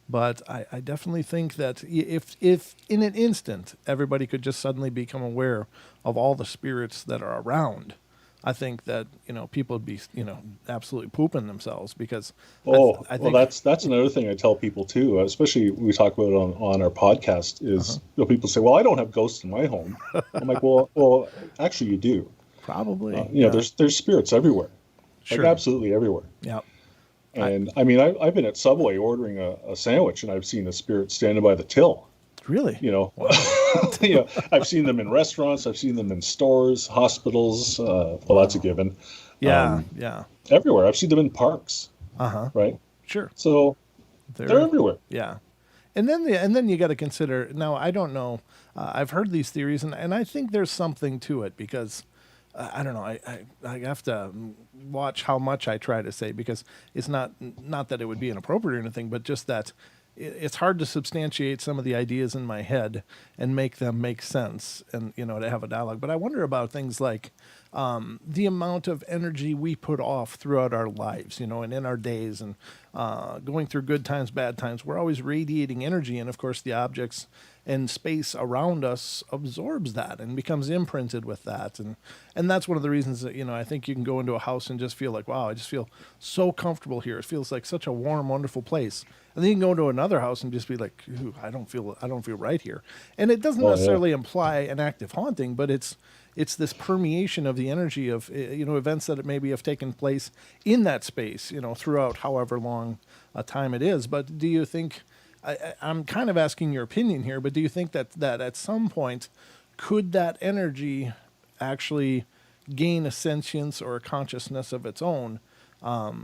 But I definitely think that if in an instant everybody could just suddenly become aware of all the spirits that are around, I think that people would be absolutely pooping themselves, because I think that's another thing I tell people too, especially we talk about it on our podcast, is people say, well, I don't have ghosts in my home. I'm like, well actually you do. probably there's spirits everywhere, Sure. like absolutely everywhere. Yeah. And I've been at Subway ordering a sandwich, and I've seen a spirit standing by the till. Really? Wow. I've seen them in restaurants. I've seen them in stores, hospitals. Well, that's a given. Yeah. Everywhere. I've seen them in parks. Right. Sure. So they're everywhere. Yeah. And then you got to consider. Now, I don't know. I've heard these theories, and I think there's something to it, because I don't know. I have to watch how much I try to say, because it's not that it would be inappropriate or anything, but just that it's hard to substantiate some of the ideas in my head and make them make sense, and to have a dialogue. But I wonder about things like the amount of energy we put off throughout our lives, and in our days, and going through good times, bad times. We're always radiating energy, and of course the objects and space around us absorbs that and becomes imprinted with that, and that's one of the reasons that I think you can go into a house and just feel like, wow, I just feel so comfortable here. It feels like such a warm, wonderful place. And then you can go to another house and just be like, ooh, I don't feel right here. And it doesn't necessarily imply an active haunting, but it's this permeation of the energy of events that maybe have taken place in that space throughout however long a time it is. But do you think, I'm kind of asking your opinion here, but do you think that at some point could that energy actually gain a sentience or a consciousness of its own? How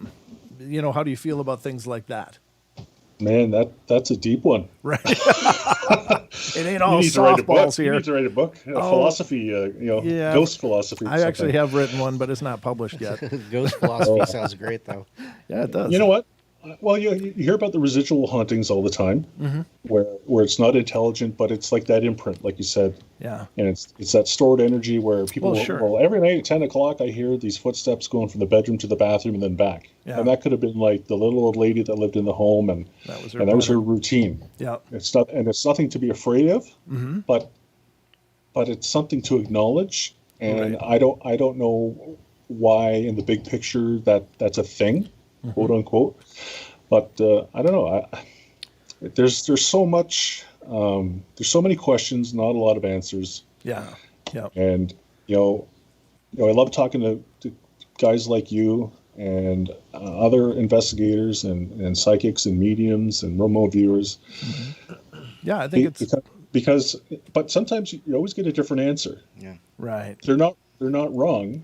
do you feel about things like that? Man, that's a deep one. Right. It ain't all softballs here. You need to write a book, philosophy, ghost philosophy. I actually have written one, but it's not published yet. Ghost philosophy sounds great, though. Yeah, it does. You know what? Well, you hear about the residual hauntings all the time, where it's not intelligent, but it's like that imprint, like you said. Yeah. And it's that stored energy where people, well, every night at 10 o'clock, I hear these footsteps going from the bedroom to the bathroom and then back. Yeah. And that could have been like the little old lady that lived in the home, and that was her routine. Yeah. It's nothing to be afraid of, but it's something to acknowledge. And I don't know why in the big picture that's a thing, quote unquote. But I don't know. There's so much. There's so many questions, not a lot of answers. Yeah. Yeah. And I love talking to guys like you and other investigators and psychics and mediums and remote viewers. Yeah, I think because but sometimes you always get a different answer. Yeah. Right. They're not wrong,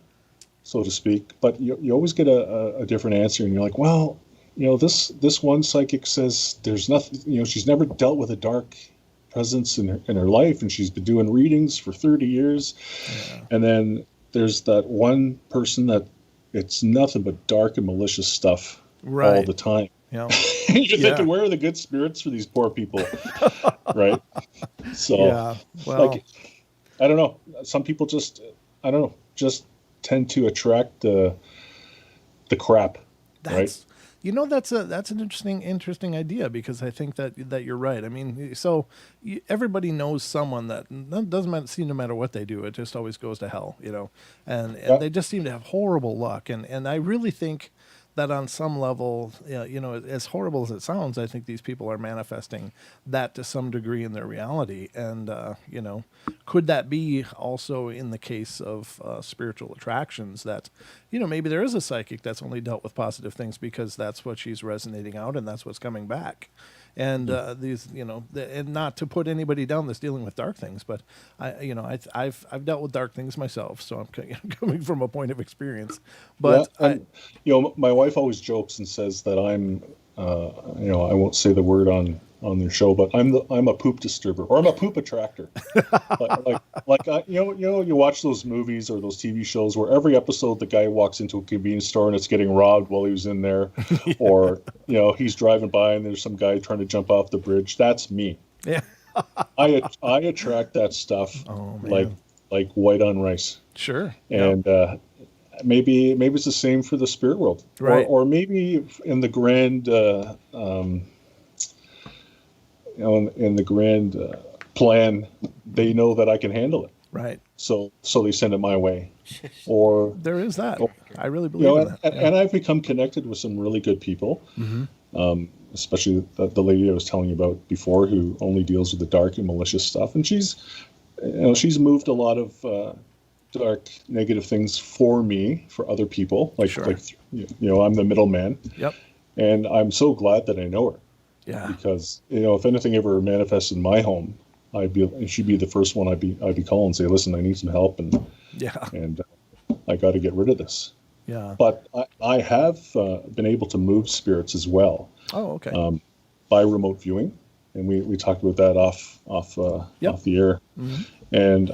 so to speak, but you always get a different answer, and you're like, well, this one psychic says there's nothing, she's never dealt with a dark presence in her life, and she's been doing readings for 30 years. Yeah. And then there's that one person that it's nothing but dark and malicious stuff all the time. Yeah. You're Yeah. thinking, where are the good spirits for these poor people, right? So, Yeah. Well, like, I don't know. Some people just, I don't know, just tend to attract the crap, right? that's that's an interesting idea, because I think that you're right. I mean, so everybody knows someone that seem, no matter what they do, it just always goes to hell, and Yeah. they just seem to have horrible luck, and I really think that on some level, as horrible as it sounds, I think these people are manifesting that to some degree in their reality. And, could that be also in the case of spiritual attractions that, maybe there is a psychic that's only dealt with positive things because that's what she's resonating out and that's what's coming back. And these, and not to put anybody down that's dealing with dark things, but I've dealt with dark things myself, so I'm coming from a point of experience. Yeah, But and my wife always jokes and says that I'm, I won't say the word on their show, but I'm a poop disturber, or I'm a poop attractor. You watch those movies or those TV shows where every episode the guy walks into a convenience store and it's getting robbed while he was in there, or he's driving by and there's some guy trying to jump off the bridge. That's me. yeah, I attract that stuff oh man, like white on rice. sure, And maybe it's the same for the spirit world, Right. or maybe in the grand in the grand plan, they know that I can handle it, right. so they send it my way. Or There is that. or, I really believe in that. and I've become connected with some really good people, especially the lady I was telling you about before, who only deals with the dark and malicious stuff, and she's moved a lot of dark, negative things for me, for other people. Sure. I'm the middleman. Yep. And I'm so glad that I know her, Yeah. because if anything ever manifests in my home, she'd be the first one I'd be calling and say, listen, I need some help, and Yeah. I got to get rid of this. Yeah. But I have been able to move spirits as well, Oh, okay. by remote viewing, and we talked about that off the air. Mm-hmm. And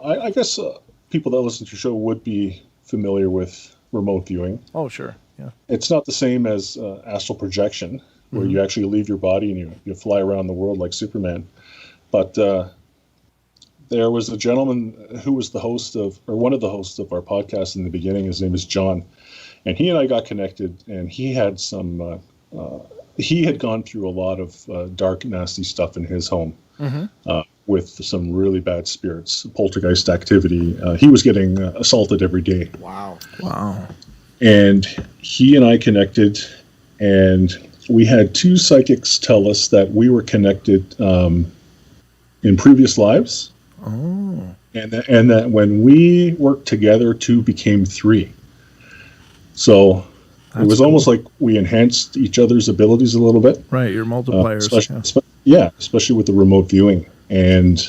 I guess people that listen to the show would be familiar with remote viewing. Oh, sure. Yeah. It's not the same as astral projection, where Mm-hmm. you actually leave your body and you fly around the world like Superman. But there was a gentleman who was one of the hosts of our podcast in the beginning. His name is John, and he and I got connected, and he had he had gone through a lot of dark, nasty stuff in his home. Mm-hmm. With some really bad spirits, poltergeist activity. He was getting assaulted every day. Wow. Wow. And he and I connected, and we had two psychics tell us that we were connected in previous lives. Oh. And that when we worked together, two became three. So it was almost like we enhanced each other's abilities a little bit. Right. Your multipliers. Especially with the remote viewing. And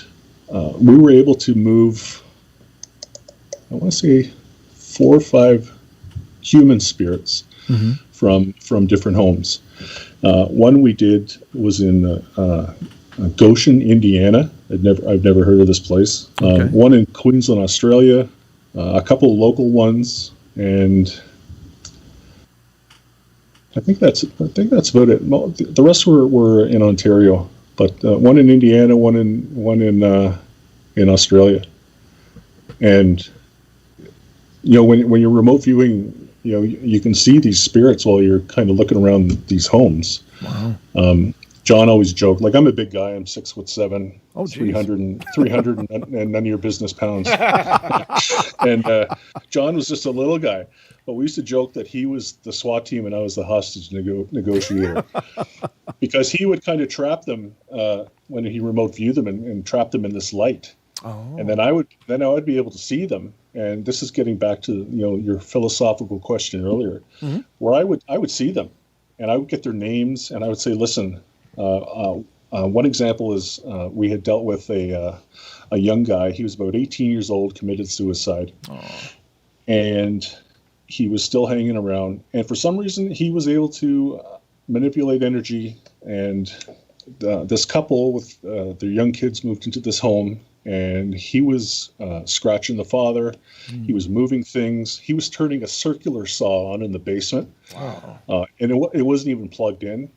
we were able to move, I want to say, 4 or 5 human spirits from different homes. One we did was in Goshen, Indiana. I've never heard of this place. Okay. One in Queensland, Australia. A couple of local ones, and I think that's about it. The rest were in Ontario, but one in Indiana, one in Australia. And when you're remote viewing, you can see these spirits while you're kind of looking around these homes. Wow. John always joked, like, I'm a big guy. I'm 6'7", Oh, geez. 300 and none of your business pounds. And John was just a little guy. But we used to joke that he was the SWAT team and I was the hostage negotiator, because he would kind of trap them when he remote viewed them and trap them in this light. Oh. And then I would be able to see them. And this is getting back to your philosophical question earlier, where I would see them, and I would get their names, and I would say, listen. One example is we had dealt with a young guy. He was about 18 years old, committed suicide. Oh. And he was still hanging around. And for some reason, he was able to manipulate energy. And this couple with their young kids moved into this home. and he was scratching the father. He was moving things. He was turning a circular saw on in the basement. Wow. And it wasn't even plugged in.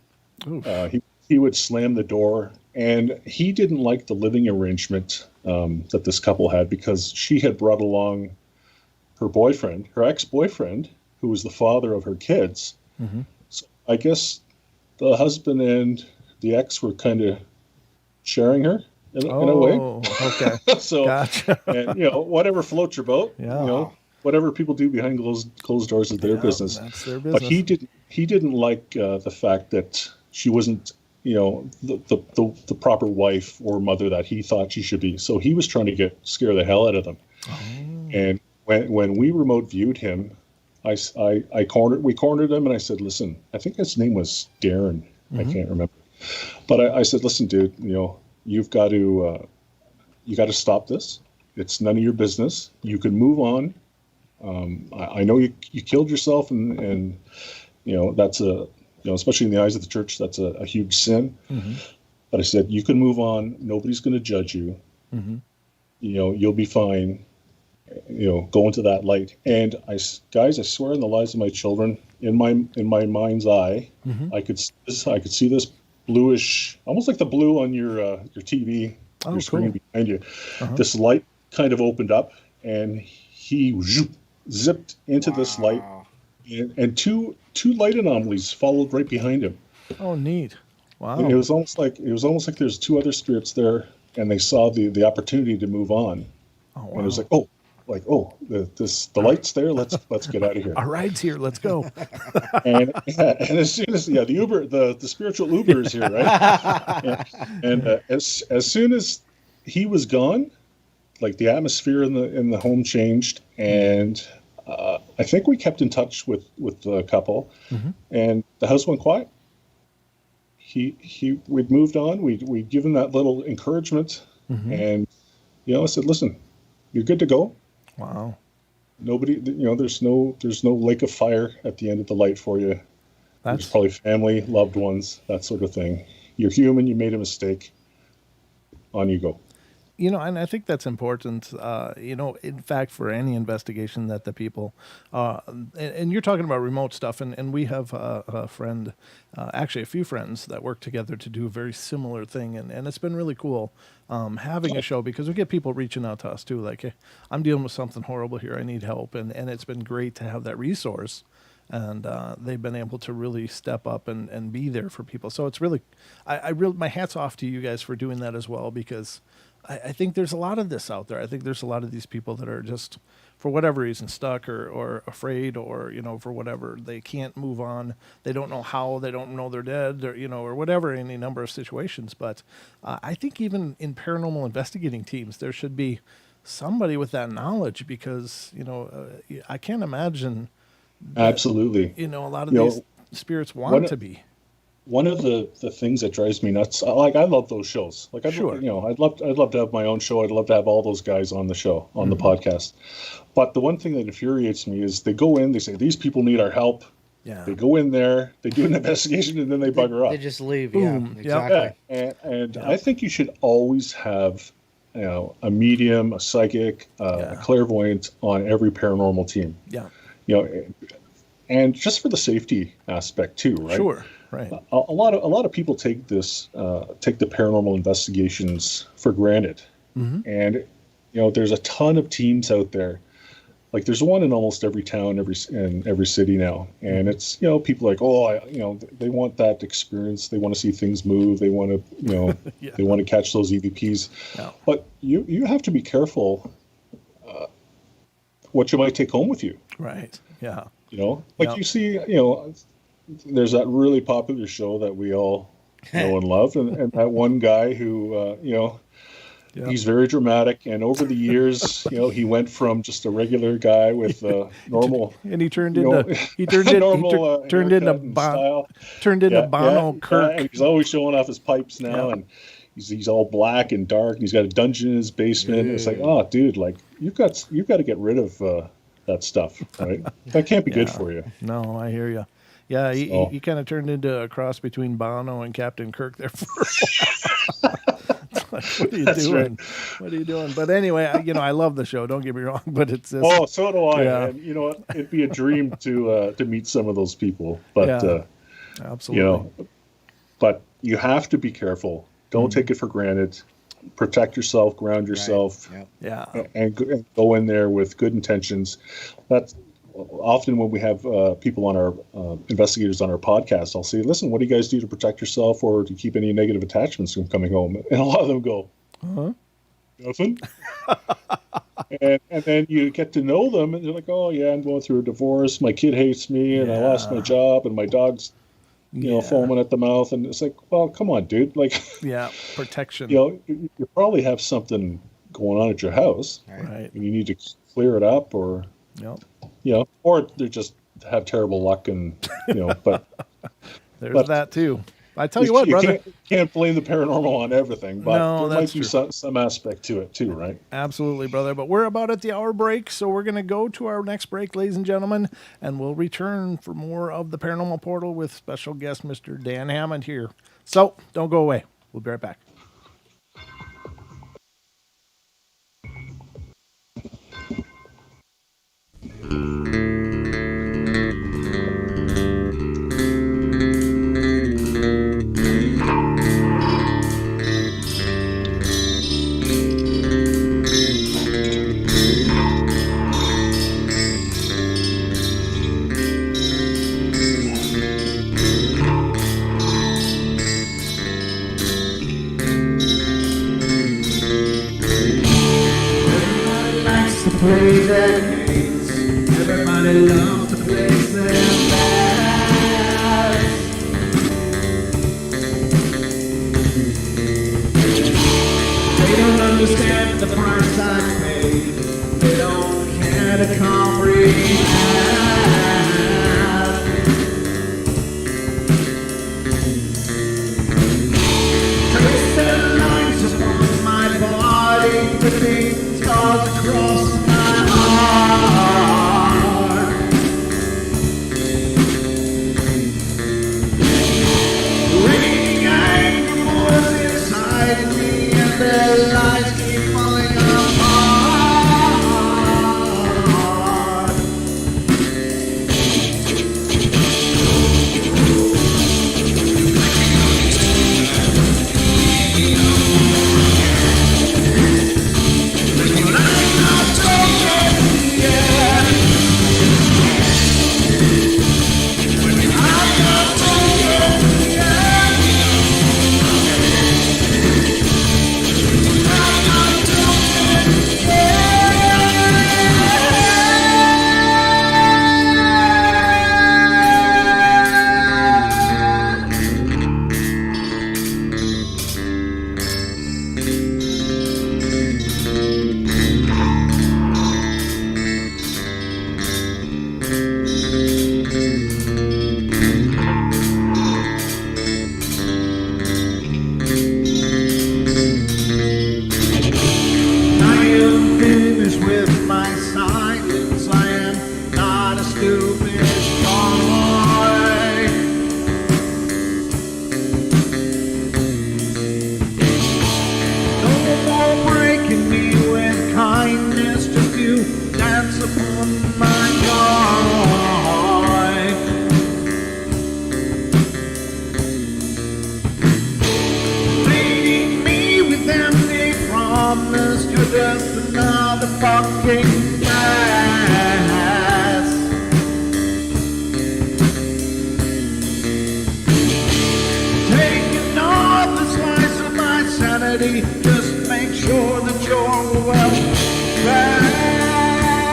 He would slam the door, and he didn't like the living arrangement that this couple had, because she had brought along her boyfriend, her ex-boyfriend, who was the father of her kids. Mm-hmm. So I guess the husband and the ex were kind of sharing her in a way. Okay. So, Gotcha. and whatever floats your boat. Yeah. Whatever people do behind closed doors is their business. That's their business. But he didn't like the fact that she wasn't, the proper wife or mother that he thought she should be. So he was trying to scare the hell out of them. Oh. And when we remote viewed him, we cornered him, and I said, listen, I think his name was Darren. Mm-hmm. I can't remember. But I said, listen, dude, you've got to stop this. It's none of your business. You can move on. I know you killed yourself, and that's especially in the eyes of the church, that's a huge sin. Mm-hmm. But I said, you can move on. Nobody's going to judge you. Mm-hmm. You'll be fine. Go into that light. And I swear on the lives of my children, in my mind's eye, mm-hmm. I could see this bluish, almost like the blue on your TV, your screen behind you. Uh-huh. This light kind of opened up, and he zipped into this light, and two light anomalies followed right behind him. Oh, neat! Wow! And it was almost like there's two other spirits there, and they saw the opportunity to move on. Oh, wow. And it was the light's there. Let's get out of here. Our ride's here. Let's go. and as soon as the Uber, the spiritual Uber is here, right? and as soon as he was gone, like the atmosphere in the home changed, and I think we kept in touch with the couple, mm-hmm. and the house went quiet. We'd moved on. We'd given that little encouragement, mm-hmm. and I said, listen, you're good to go. Wow. Nobody, there's no lake of fire at the end of the light for you. There's probably family, loved ones, that sort of thing. You're human. You made a mistake. On you go. And I think that's important, in fact, for any investigation that the people, and you're talking about remote stuff, and we have a friend, actually a few friends that work together to do a very similar thing, and it's been really cool having a show, because we get people reaching out to us too, like, hey, I'm dealing with something horrible here, I need help, and it's been great to have that resource, and they've been able to really step up and be there for people. So it's really, my hat's off to you guys for doing that as well, because I think there's a lot of this out there. I think there's a lot of these people that are just, for whatever reason, stuck or afraid, or, for whatever. They can't move on. They don't know how. They don't know they're dead, or whatever, any number of situations. But I think even in paranormal investigating teams, there should be somebody with that knowledge, because, I can't imagine. Absolutely. A lot of these spirits want to be. One of the things that drives me nuts, like, I love those shows. Like, I'd love to have my own show. I'd love to have all those guys on the show, on the podcast. But the one thing that infuriates me is they go in, they say, these people need our help. Yeah. They go in there, they do an investigation, and then they bugger up. They just leave. Boom. Yeah, exactly. Yeah. And I think you should always have, a medium, a psychic, a clairvoyant on every paranormal team. Yeah. And just for the safety aspect too, right? Sure. Right. A lot of people take the paranormal investigations for granted, mm-hmm. and there's a ton of teams out there. Like, there's one in almost every town, every city now, and it's people like, they want that experience. They want to see things move. They want to they want to catch those EVPs. Yeah. But you have to be careful what you might take home with you. Right. Yeah. You see, there's that really popular show that we all know and love, and that one guy who, he's very dramatic, and over the years, he went from just a regular guy with normal, and he turned into Bono Kirk. And he's always showing off his pipes now, and he's all black and dark, and he's got a dungeon in his basement. It's like, oh, dude, like, you've got to get rid of that stuff, right? That can't be good for you. No, I hear you. Yeah, he kind of turned into a cross between Bono and Captain Kirk there for a while. Like, what are you That's doing? right. What are you doing? But anyway, I love the show. Don't get me wrong, but it's just, Oh, so do I. Yeah. And you know what? It'd be a dream to meet some of those people. But Yeah. you absolutely. know, but you have to be careful. Don't take it for granted. Protect yourself, ground yourself, Yep. Yeah. and go in there with good intentions. That's often when we have people on our investigators on our podcast. I'll say, "Listen, what do you guys do to protect yourself or to keep any negative attachments from coming home?" And a lot of them go, Uh-huh. "Nothing." and then you get to know them, and they're like, "Oh yeah, I'm going through a divorce. My kid hates me, and I lost my Yeah. job, and my dog's foaming at the mouth." And it's like, well, come on, dude. Like, Yeah. Protection. you probably have something going on at your house, Right. and you need to clear it up, or Yep. or they just have terrible luck, and but There's that too. I tell you what, you brother. can't blame the paranormal on everything, but No, there might that's be true. some aspect to it too, right? Absolutely, brother. But we're about at the hour break, so we're going to go to our next break, ladies and gentlemen, and we'll return for more of the Paranormal Portal with special guest Mr. Dan Hammond here. So don't go away. We'll be right back. Play their games. Everybody loves to play their best. They don't understand the price I paid. They don't care to comprehend. Twisted lines upon my body, dripping scars across my heart. Raining anger pours inside me, and their lies keep falling apart. I am finished with my silence. I am not a stupid boy. No more breaking me with kindness. Just you dance upon my joy. Leading me with empty promise. You're just another fucking mess. Taking off the slice of my sanity. Just make sure that you're well fed.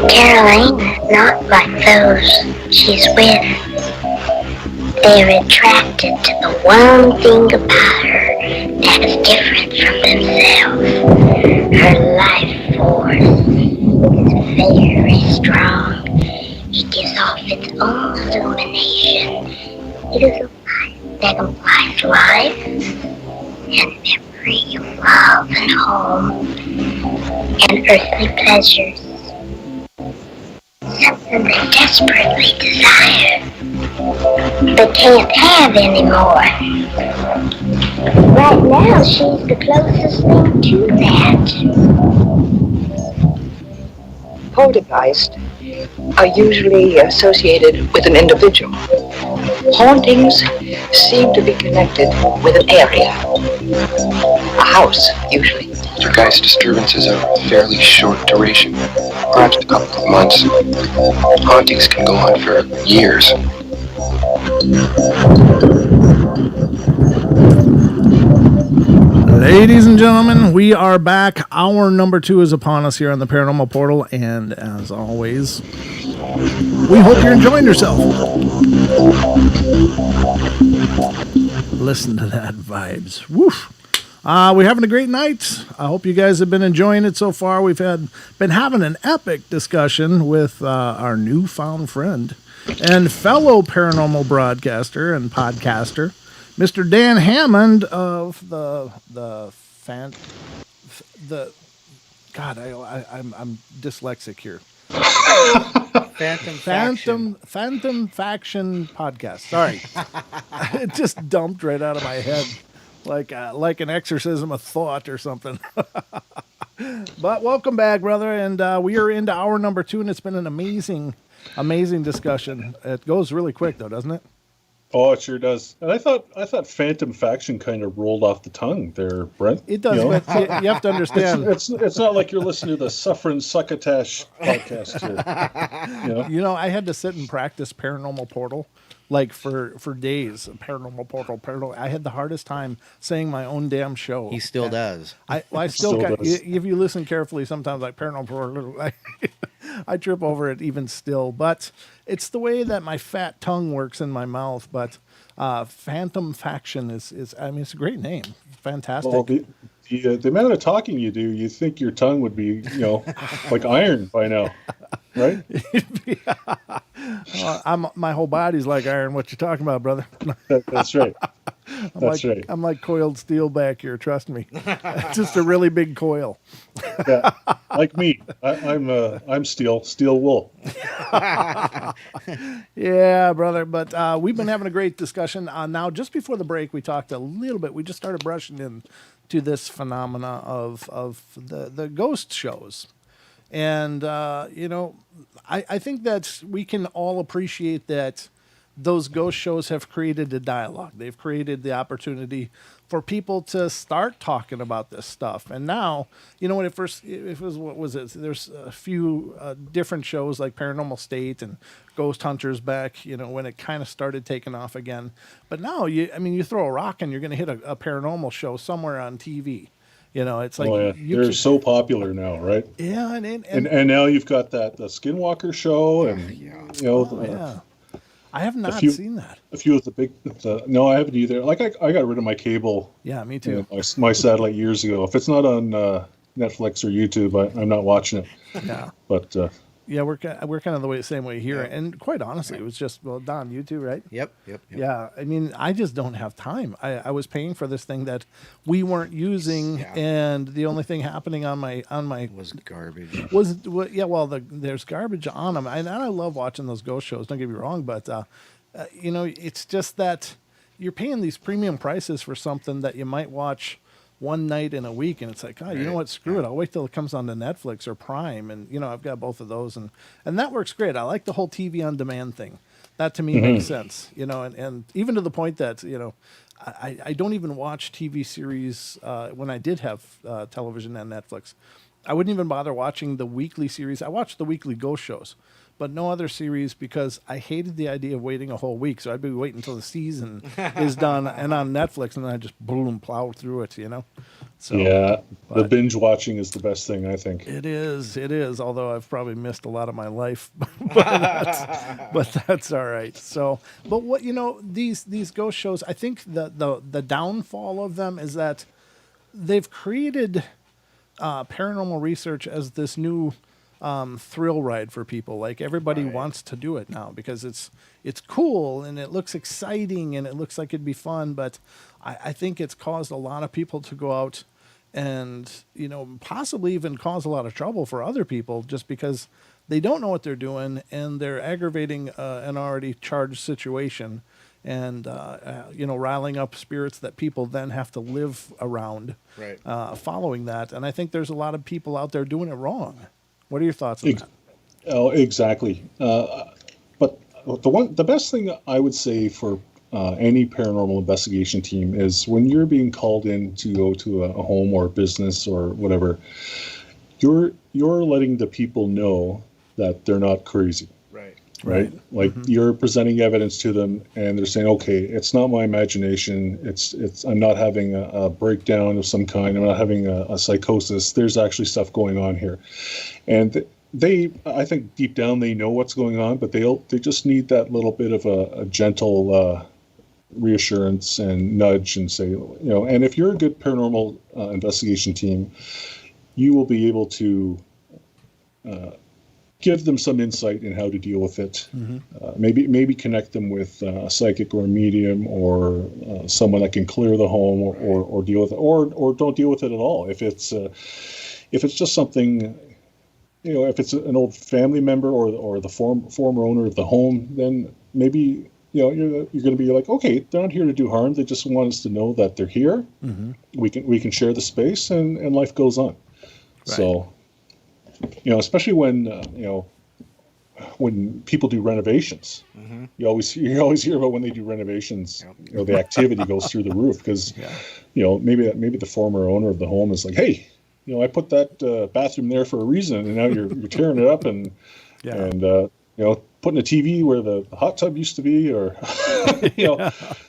Carolina's not like those she's with. They're attracted to the one thing about her that's different from themselves. Her life force is very strong. It gives off its own illumination. It is a light that implies life and memory of love and home and earthly pleasures. Something they desperately desire, but can't have anymore. Right now, she's the closest thing to that. Poltergeists are usually associated with an individual. Hauntings seem to be connected with an area. A house, usually. Poltergeist disturbances are fairly short duration, perhaps a couple of months. Hauntings can go on for years. Ladies and gentlemen, we are back. Hour number 2 is upon us here on the Paranormal Portal, and as always, we hope you're enjoying yourself. Listen to that vibes. Woof. We're having a great night. I hope you guys have been enjoying it so far. We've been having an epic discussion with our newfound friend and fellow paranormal broadcaster and podcaster, Mr. Dan Hammond of I'm dyslexic here. Phantom Faction podcast. Sorry, it just dumped right out of my head, like an exorcism of thought or something. But welcome back, brother, and we are into hour number 2, and it's been an amazing discussion. It goes really quick, though, doesn't it? Oh, it sure does. And I thought Phantom Faction kind of rolled off the tongue there, Brent. It does, but you have to understand. It's not like you're listening to the Suffering Succotash podcast here. You know, I had to sit and practice Paranormal Portal, like for days. Paranormal Portal. I had the hardest time saying my own damn show. He still does. I still if you listen carefully, sometimes like Paranormal Portal, I trip over it even still. But it's the way that my fat tongue works in my mouth. But Phantom Faction is it's a great name. Fantastic. Well, the amount of talking you do, you think your tongue would be, like iron by now, right? My whole body's like iron. What you talking about, brother? That's right. I'm like coiled steel back here. Trust me. It's just a really big coil. Yeah, like me. I'm steel wool. Yeah, brother. But we've been having a great discussion. Now, just before the break, we talked a little bit. We just started brushing into this phenomena of the ghost shows. And, I think that we can all appreciate that those ghost shows have created a dialogue. They've created the opportunity for people to start talking about this stuff. And now, when there's a few different shows like Paranormal State and Ghost Hunters back, when it kind of started taking off again. But now, you throw a rock and you're going to hit a paranormal show somewhere on TV. It's like they're so popular now, right? Yeah, and now you've got the Skinwalker show, and I have not seen that. A few of the big. No, I haven't either. Like I got rid of my cable. Yeah, me too. My satellite years ago. If it's not on Netflix or YouTube, I'm not watching it. Yeah, but. Yeah, we're kind of the same way here, and quite honestly, it was just Don, you too, right? Yep. Yeah, I just don't have time. I was paying for this thing that we weren't using, and the only thing happening on my was garbage. There's garbage on them, and I love watching those ghost shows. Don't get me wrong, but it's just that you're paying these premium prices for something that you might watch one night in a week, and it's like, you know what, screw it, I'll wait till it comes on to Netflix or Prime, and I've got both of those, and that works great. I like the whole TV on demand thing. That to me makes sense, and even to the point that I don't even watch TV series when I did have television and Netflix. I wouldn't even bother watching the weekly series. I watch the weekly ghost shows but no other series because I hated the idea of waiting a whole week. So I'd be waiting until the season is done and on Netflix, and then I just boom, plow through it, So, Yeah, the but- binge watching is the best thing, I think. It is. Although I've probably missed a lot of my life, but that's all right. So, but what these ghost shows, I think the downfall of them is that they've created paranormal research as this new thrill ride for people. Like everybody wants to do it now because it's cool and it looks exciting and it looks like it'd be fun. But I think it's caused a lot of people to go out and possibly even cause a lot of trouble for other people just because they don't know what they're doing and they're aggravating an already charged situation and riling up spirits that people then have to live around following that. And I think there's a lot of people out there doing it wrong. What are your thoughts on that? Oh, exactly. But the best thing I would say for any paranormal investigation team is when you're being called in to go to a home or a business or whatever, you're letting the people know that they're not crazy. Right? Like you're presenting evidence to them and they're saying, okay, it's not my imagination. I'm not having a breakdown of some kind. I'm not having a psychosis. There's actually stuff going on here. And I think deep down they know what's going on, but they just need that little bit of a gentle reassurance and nudge and say, and if you're a good paranormal investigation team, you will be able to give them some insight in how to deal with it. Maybe connect them with a psychic or a medium or someone that can clear the home or deal with it, or don't deal with it at all. If it's just something, if it's an old family member or the former owner of the home, then maybe you're going to be like, okay, they're not here to do harm. They just want us to know that they're here. We can share the space and life goes on. Right. So. Especially when people do renovations, you always hear about when they do renovations. The activity goes through the roof because maybe the former owner of the home is like, hey, I put that bathroom there for a reason, and now you're tearing it up and putting a TV where the hot tub used to be, or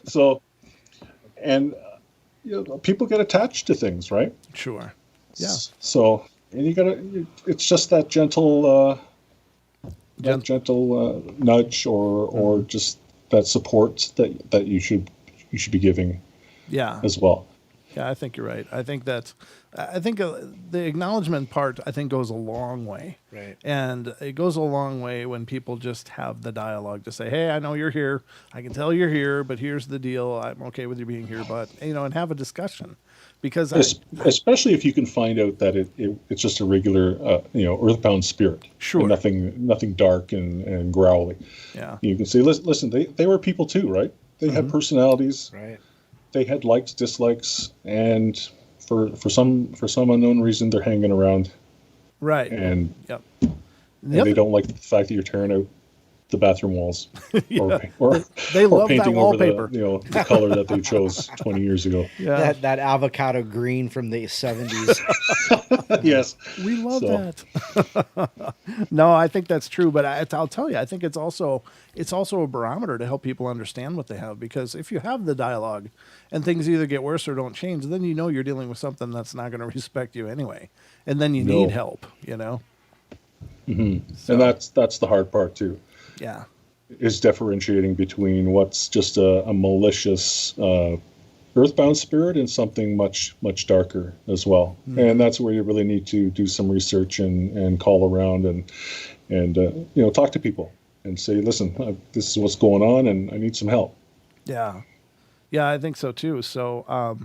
so and people get attached to things, right? Sure. Yeah. So. And it's just that gentle nudge or just that support that you should be giving as well. Yeah, I think you're right. I think the acknowledgement part goes a long way. Right. And it goes a long way when people just have the dialogue to say, hey, I know you're here. I can tell you're here, but here's the deal. I'm okay with you being here, but and have a discussion. Because especially if you can find out that it's just a regular earthbound spirit, sure, nothing dark and growly. Yeah, you can say, listen, they were people too, right? They had personalities, right? They had likes, dislikes, and for some unknown reason, they're hanging around, right? And they don't like the fact that you're tearing out the bathroom walls, or they love painting that wallpaper. Over the color that they chose 20 years ago. Yeah, that avocado green from the 70s. Yes, we love that. No, I think that's true, but I'll tell you, I think it's also a barometer to help people understand what they have. Because if you have the dialogue and things either get worse or don't change, then you're dealing with something that's not going to respect you anyway, and then you need help. Mm-hmm. So, and that's the hard part too. Yeah, is differentiating between what's just a malicious earthbound spirit and something much darker as well. And that's where you really need to do some research and call around and talk to people and say, listen, this is what's going on and I need some help. Yeah, I think so too. So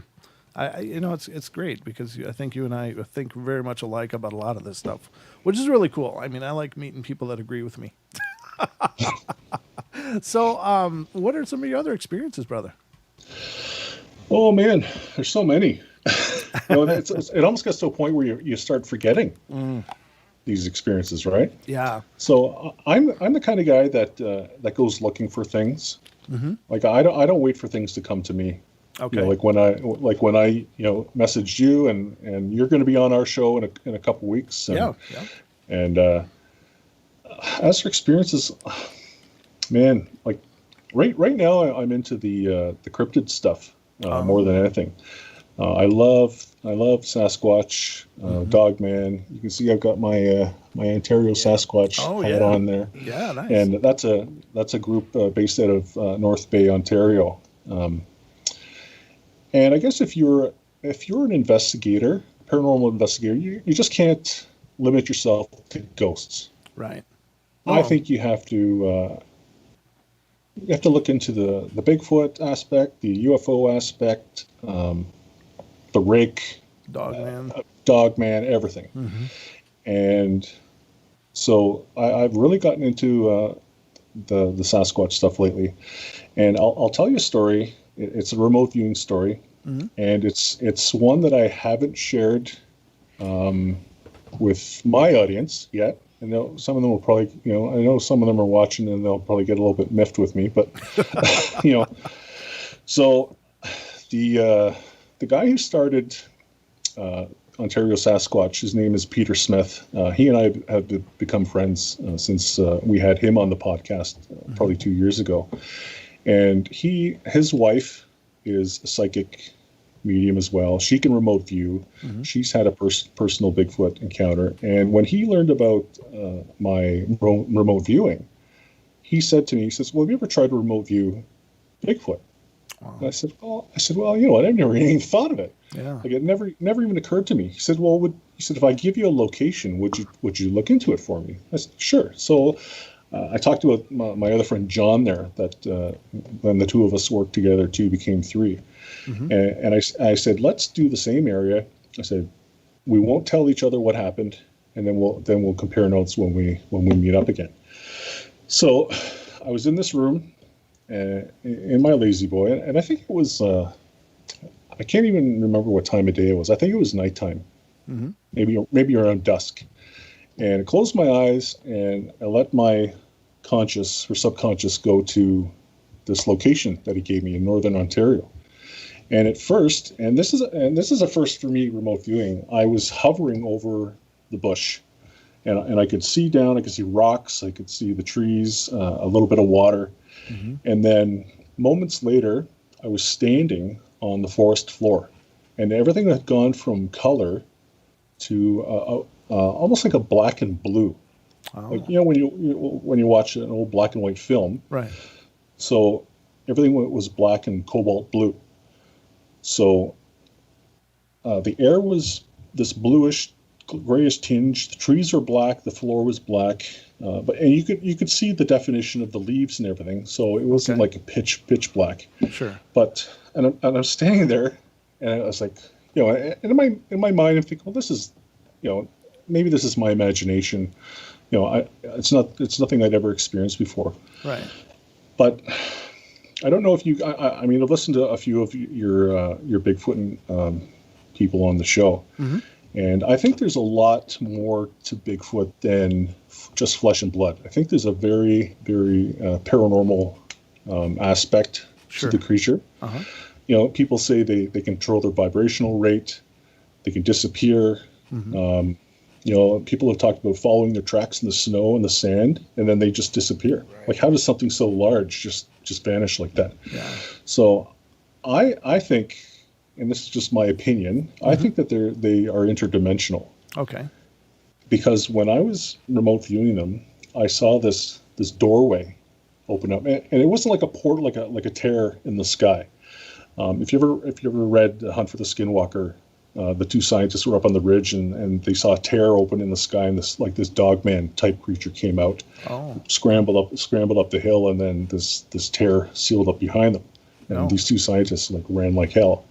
it's great because I think you and I think very much alike about a lot of this stuff, which is really cool. I mean, I like meeting people that agree with me. So, what are some of your other experiences, brother? Oh man, there's so many. It almost gets to a point where you start forgetting these experiences, right? Yeah. So I'm the kind of guy that goes looking for things. Mm-hmm. Like I don't wait for things to come to me. Okay. Like when I messaged you and you're going to be on our show in a couple weeks. And, as for experiences, man, like right now I'm into the cryptid stuff more than anything. I love Sasquatch, Dogman. You can see I've got my my Ontario Sasquatch hat on there. Yeah, nice. And that's a group based out of North Bay, Ontario. And I guess if you're an investigator, paranormal investigator, you just can't limit yourself to ghosts. Right. I think you have to look into the Bigfoot aspect, the UFO aspect, the rake, Dogman, everything. And so I've really gotten into the Sasquatch stuff lately. And I'll tell you a story. It's a remote viewing story, and it's one that I haven't shared with my audience yet. I know some of them will probably, I know some of them are watching and they'll probably get a little bit miffed with me, but so the guy who started Ontario Sasquatch, his name is Peter Smith. He and I have become friends since we had him on the podcast probably 2 years ago. And his wife is a psychic medium as well. She can remote view. She's had a personal Bigfoot encounter. And when he learned about my remote viewing, he said to me, he says, "Well, have you ever tried to remote view Bigfoot?" Wow. And I said, well, you know what? I've never even thought of it. Yeah. Like it never even occurred to me. He said, well, if I give you a location, would you look into it for me? I said, sure. So I talked to my other friend John there. That then the two of us worked together. Two became three. And I said, let's do the same area. I said, we won't tell each other what happened, and then we'll compare notes when we meet up again. So I was in this room in my lazy boy, and I think it was I can't even remember what time of day it was. I think it was nighttime, maybe around dusk. And I closed my eyes and I let my conscious or subconscious go to this location that he gave me in Northern Ontario. And at first, and this is a first for me remote viewing, I was hovering over the bush, and I could see down. I could see rocks. I could see the trees, a little bit of water, and then moments later, I was standing on the forest floor, and everything had gone from color to almost like a black and blue. Oh. Like when you watch an old black and white film, right? So everything was black and cobalt blue. So the air was this bluish, grayish tinge. The trees were black. The floor was black. And you could see the definition of the leaves and everything. So it wasn't like a pitch black. Sure. But and I'm standing there, and I was like, and in my mind I'm thinking, well, this is, maybe this is my imagination. It's nothing I'd ever experienced before. Right. But I don't know if you. I mean, I've listened to a few of your Bigfoot people on the show, and I think there's a lot more to Bigfoot than just flesh and blood. I think there's a very, very paranormal aspect to the creature. People say they control their vibrational rate, they can disappear. People have talked about following their tracks in the snow and the sand, and then they just disappear. Right. Like, how does something so large just vanish like that? Yeah. So I think, and this is just my opinion, I think that they are interdimensional. Okay. Because when I was remote viewing them, I saw this doorway open up, and it wasn't like a portal, like a tear in the sky. If you ever read Hunt for the Skinwalker, the two scientists were up on the ridge and they saw a tear open in the sky, and this Dogman type creature came out, scrambled up the hill, and then this tear sealed up behind them, and these two scientists ran like hell.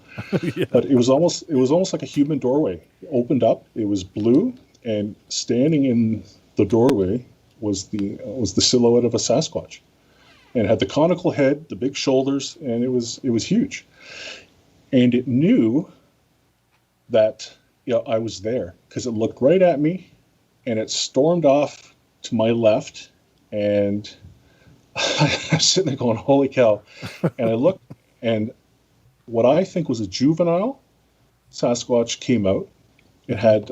Yeah. But it was almost like a human doorway. It opened up. It was blue, and standing in the doorway was the silhouette of a Sasquatch, and it had the conical head, the big shoulders, and it was huge, and it knew that I was there because it looked right at me, and it stormed off to my left, and I'm sitting there going, holy cow. And I looked, and what I think was a juvenile Sasquatch came out, it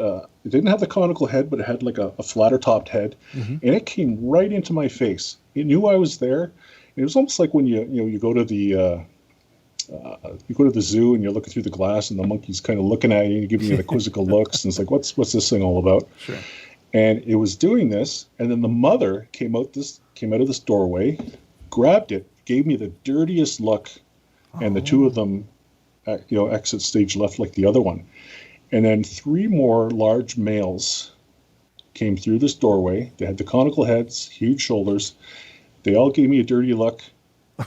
didn't have the conical head, but it had like a flatter topped head, and it came right into my face. It knew I was there. It was almost like when you go to the zoo and you're looking through the glass and the monkey's kind of looking at you and giving you the quizzical looks, and it's like, what's this thing all about? Sure. And it was doing this, and then the mother came out of this doorway, grabbed it, gave me the dirtiest look, and the two of them, exit stage left like the other one. And then 3 more large males came through this doorway. They had the conical heads, huge shoulders. They all gave me a dirty look,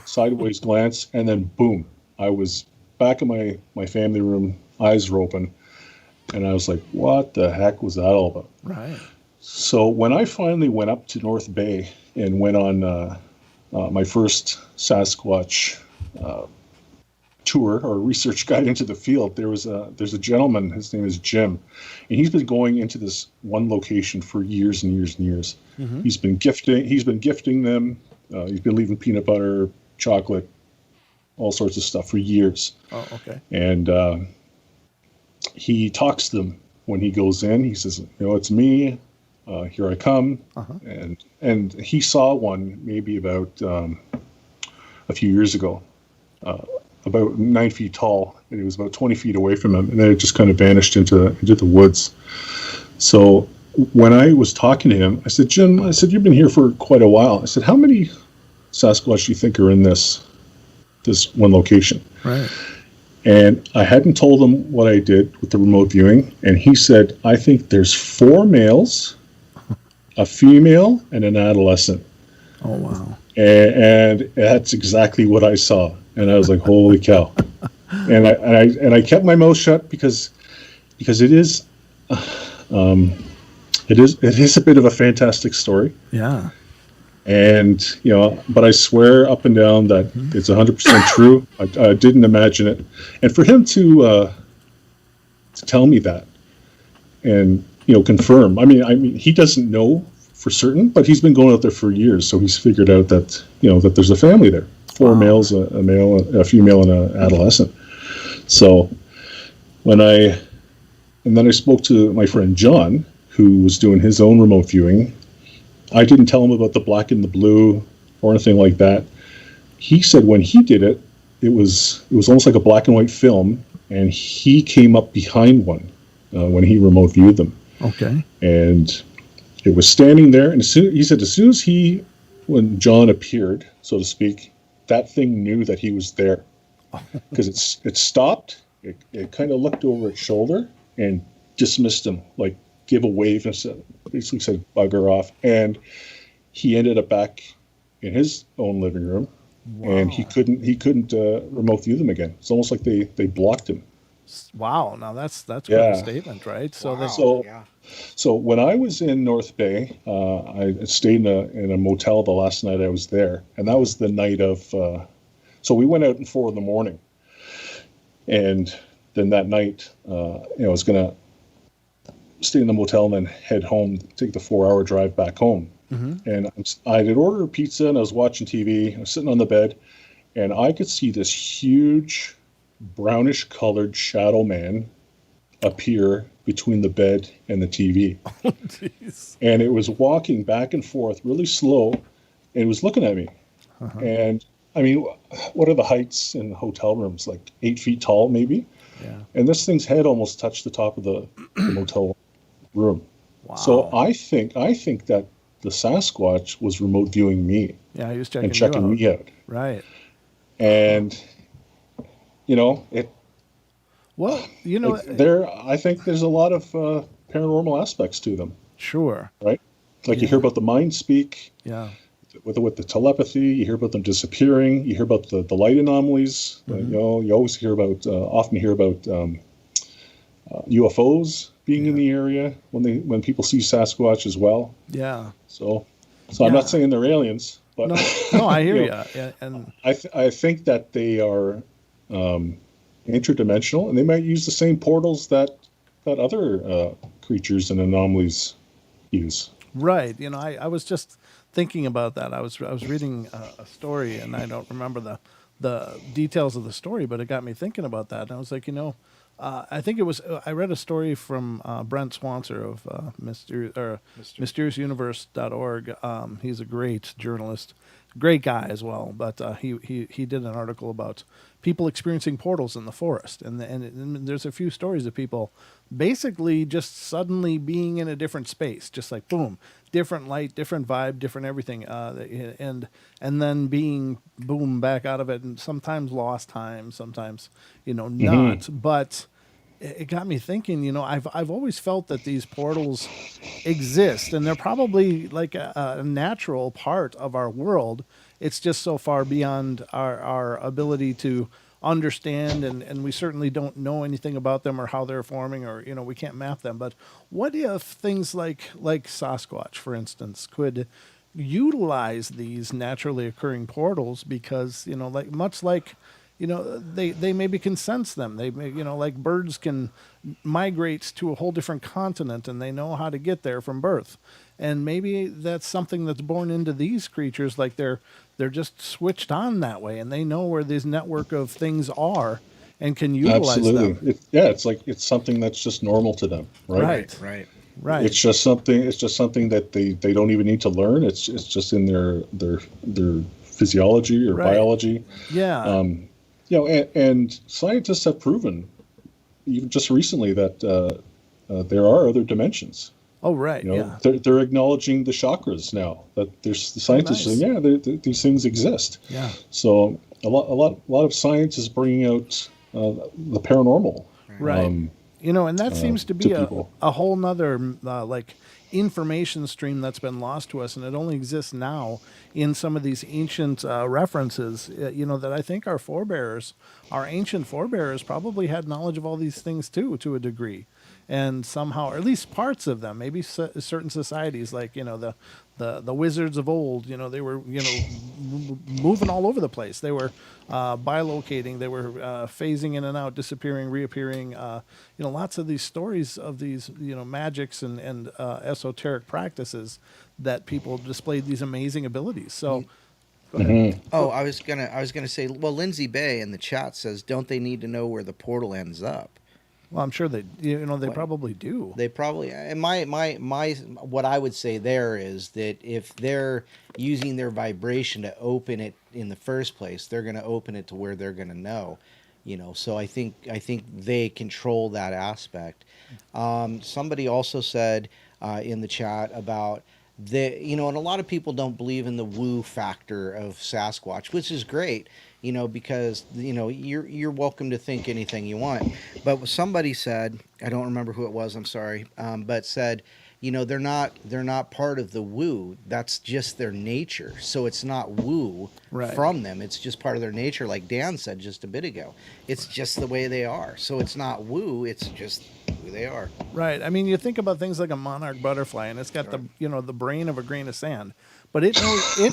sideways glance, and then boom, I was back in my family room, eyes were open, and I was like, what the heck was that all about? Right. So when I finally went up to North Bay and went on my first Sasquatch tour or research guide into the field, there's a gentleman, his name is Jim, and he's been going into this one location for years and years and years. He's been gifting them. He's been leaving peanut butter, chocolate, all sorts of stuff for years. Oh, okay. And he talks to them when he goes in. He says, it's me. Here I come. And he saw one maybe about a few years ago, about 9 feet tall, and it was about 20 feet away from him, and then it just kind of vanished into the woods. So when I was talking to him, I said, Jim, you've been here for quite a while. I said, how many Sasquatch do you think are in this one location? Right. And I hadn't told him what I did with the remote viewing, and he said, I think there's 4 males, a female, and an adolescent. Oh, wow. And that's exactly what I saw. And I was like, holy cow. And I kept my mouth shut because it is a bit of a fantastic story. Yeah. And, but I swear up and down that it's 100% true. I didn't imagine it. And for him to tell me that and, confirm, I mean, he doesn't know for certain, but he's been going out there for years. So he's figured out that, that there's a family there, 4 males, a male, a female, and an adolescent. So then I spoke to my friend John, who was doing his own remote viewing. I didn't tell him about the black and the blue or anything like that. He said when he did it, it was almost like a black and white film, and he came up behind one when he remote viewed them. Okay. And it was standing there, and he said as soon as when John appeared, so to speak, that thing knew that he was there, because it stopped. It kind of looked over its shoulder and dismissed him, like gave a wave and basically said bugger off. And he ended up back in his own living room. Wow. And he couldn't remote view them again. It's almost like they blocked him. Wow. Now that's quite a statement, right? So when I was in North Bay, I stayed in a motel the last night I was there, and that was the night of. So we went out at 4 a.m, and then that night, I was gonna stay in the motel and then head home, take the 4-hour drive back home. And I had ordered a pizza, and I was watching TV. I was sitting on the bed, and I could see this huge brownish colored shadow man appear between the bed and the TV. Oh, jeez. And it was walking back and forth really slow, and it was looking at me. And I mean, what are the heights in hotel rooms? Like 8 feet tall, maybe? Yeah. And this thing's head almost touched the top of the motel room. Wow. So I think that the Sasquatch was remote viewing me. Yeah, he was checking me out. Right. And it. Well, I think there's a lot of paranormal aspects to them. Sure. Right? Like you hear about the mind speak. Yeah. With the telepathy, you hear about them disappearing. You hear about the light anomalies. You always often hear about UFOs being in the area when people see Sasquatch as well. Yeah. So I'm not saying they're aliens, but no, I hear you. Yeah, and I think that they are interdimensional, and they might use the same portals that other creatures and anomalies use. Right. I was just thinking about that. I was reading a story, and I don't remember the details of the story, but it got me thinking about that. And I was like, I think it was. I read a story from Brent Swanser of mysteriousuniverse.org. He's a great journalist, great guy as well. But he did an article about people experiencing portals in the forest, and there's a few stories of people basically just suddenly being in a different space, just like boom, different light, different vibe, different everything, and then being boom back out of it, and sometimes lost time, sometimes not, but it got me thinking. I've always felt that these portals exist, and they're probably like a natural part of our world. It's just so far beyond our ability to understand, and we certainly don't know anything about them or how they're forming, or we can't map them. But what if things like Sasquatch, for instance, could utilize these naturally occurring portals, because they maybe can sense them. They may, like birds can migrate to a whole different continent, and they know how to get there from birth. And maybe that's something that's born into these creatures, like they're just switched on that way, and they know where this network of things are and can utilize them. It's something that's just normal to them, right? Right. It's just something that they don't even need to learn. It's just in their physiology or biology. Yeah. And scientists have proven, even just recently, that there are other dimensions. Oh, right. They're acknowledging the chakras now. That there's the scientists saying, these things exist. Yeah. So a lot of science is bringing out the paranormal. Right. And that seems to be a whole nother information stream that's been lost to us, and it only exists now in some of these ancient references. That I think our ancient forebears, probably had knowledge of all these things too, to a degree, and somehow, or at least parts of them. Maybe certain societies, like the wizards of old, they were moving all over the place. They were bilocating. They were phasing in and out, disappearing, reappearing. Lots of these stories of these magics and esoteric practices that people displayed these amazing abilities. So. Go ahead. Oh, I was gonna say. Well, Lindsay Bay in the chat says, "Don't they need to know where the portal ends up?" Well, I'm sure they probably do. They probably. And my what I would say there is that if they're using their vibration to open it in the first place, they're going to open it to where they're going to know. So I think they control that aspect. Somebody also said in the chat about and a lot of people don't believe in the woo factor of Sasquatch, which is great, because you're welcome to think anything you want. But somebody said, I don't remember who it was, I'm sorry, but said, they're not part of the woo. That's just their nature. So it's not woo from them. It's just part of their nature, like Dan said just a bit ago. It's just the way they are. So it's not woo. It's just who they are. Right. I mean, you think about things like a monarch butterfly, and it's got the brain of a grain of sand, but it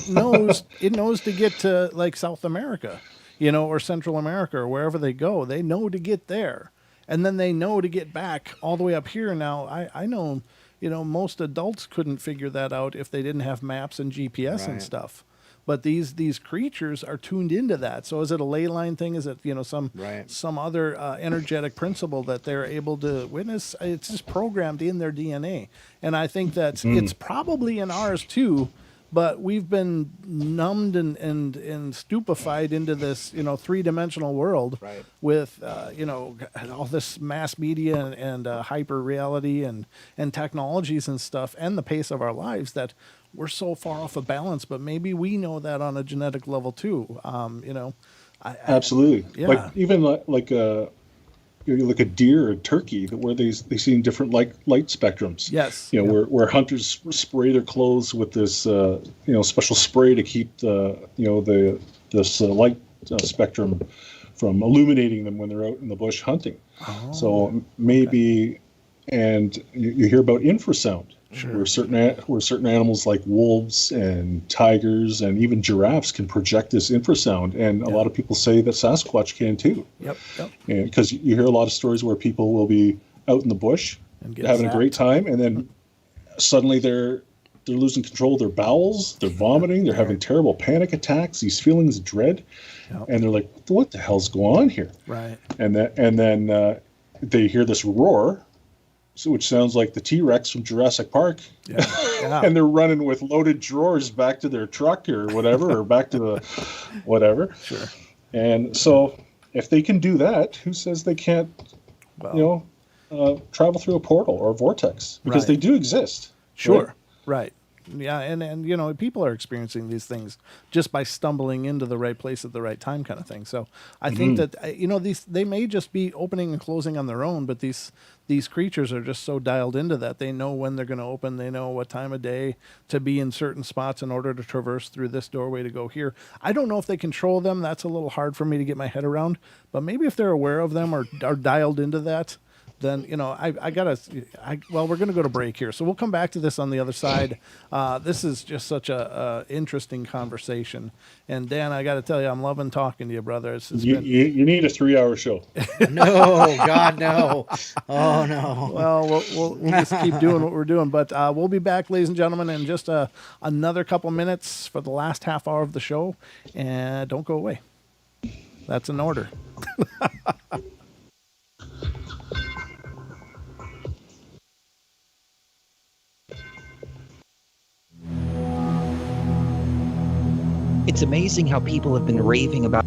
knows to get to like South America, or Central America, or wherever they go. They know to get there, and then they know to get back all the way up here. Now, I know. Most adults couldn't figure that out if they didn't have maps and GPS and stuff. But these creatures are tuned into that. So is it a ley line thing? Is it some other energetic principle that they're able to witness? It's just programmed in their DNA, and I think that it's probably in ours too. But we've been numbed and stupefied into this, 3-dimensional world with, all this mass media and hyper reality and technologies and stuff, and the pace of our lives, that we're so far off of balance. But maybe we know that on a genetic level too. Absolutely. Yeah. Like even like a deer or a turkey, where they see different light spectrums. Yes. Where hunters spray their clothes with this special spray to keep this light spectrum from illuminating them when they're out in the bush hunting. Oh, so maybe, and you hear about infrasound. Sure. Where certain animals like wolves and tigers and even giraffes can project this infrasound, and a lot of people say that Sasquatch can too. Yep. And because you hear a lot of stories where people will be out in the bush and having a great time, and then suddenly they're losing control of their bowels, they're vomiting, they're having terrible panic attacks, these feelings of dread, and they're like, "What the hell's going on here?" Right. And then they hear this roar, which sounds like the T-Rex from Jurassic Park. Yeah. Yeah. And they're running with loaded drawers back to their truck or whatever, or back to the whatever. Sure. And so if they can do that, who says they can't, Well, travel through a portal or a vortex? Because Right. they do exist. Sure. Right. Yeah, and you know, people are experiencing these things just by stumbling into the right place at the right time, kind of thing. So I think that you know, they may just be opening and closing on their own, but these creatures are just so dialed into that they know when they're going to open. They know what time of day to be in certain spots in order to traverse through this doorway to go here. I don't know if they control them. That's a little hard for me to get my head around. But maybe if they're aware of them or are dialed into that, then, you know, well, we're going to go to break here. So we'll come back to this on the other side. This is just such a interesting conversation. And Dan, I got to tell you, I'm loving talking to you, brother. You need a 3-hour show. No, God, no. Oh, no. Well, we'll just keep doing what we're doing. But we'll be back, ladies and gentlemen, in just another couple minutes for the last half hour of the show. And don't go away. That's an order. It's amazing how people have been raving about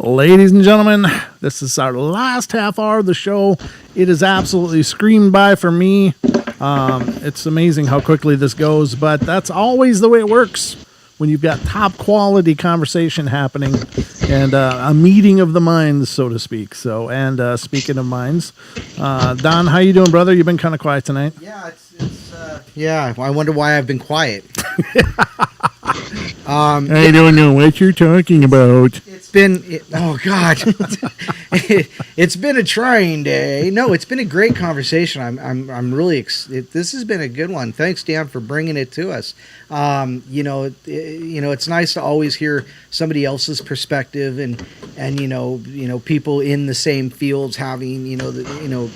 Ladies and gentlemen, this is our last half hour of the show. It is absolutely screamed by for me. It's amazing how quickly this goes, but that's always the way it works when you've got top quality conversation happening and a meeting of the minds, so to speak. So, and speaking of minds, Don, how you doing, brother? You've been kind of quiet tonight. Yeah, yeah. I wonder why I've been quiet. I don't know what you're talking about. Oh God, it's been a trying day. No, it's been a great conversation. I'm really this has been a good one. Thanks, Dan, for bringing it to us. It's nice to always hear somebody else's perspective and people in the same fields having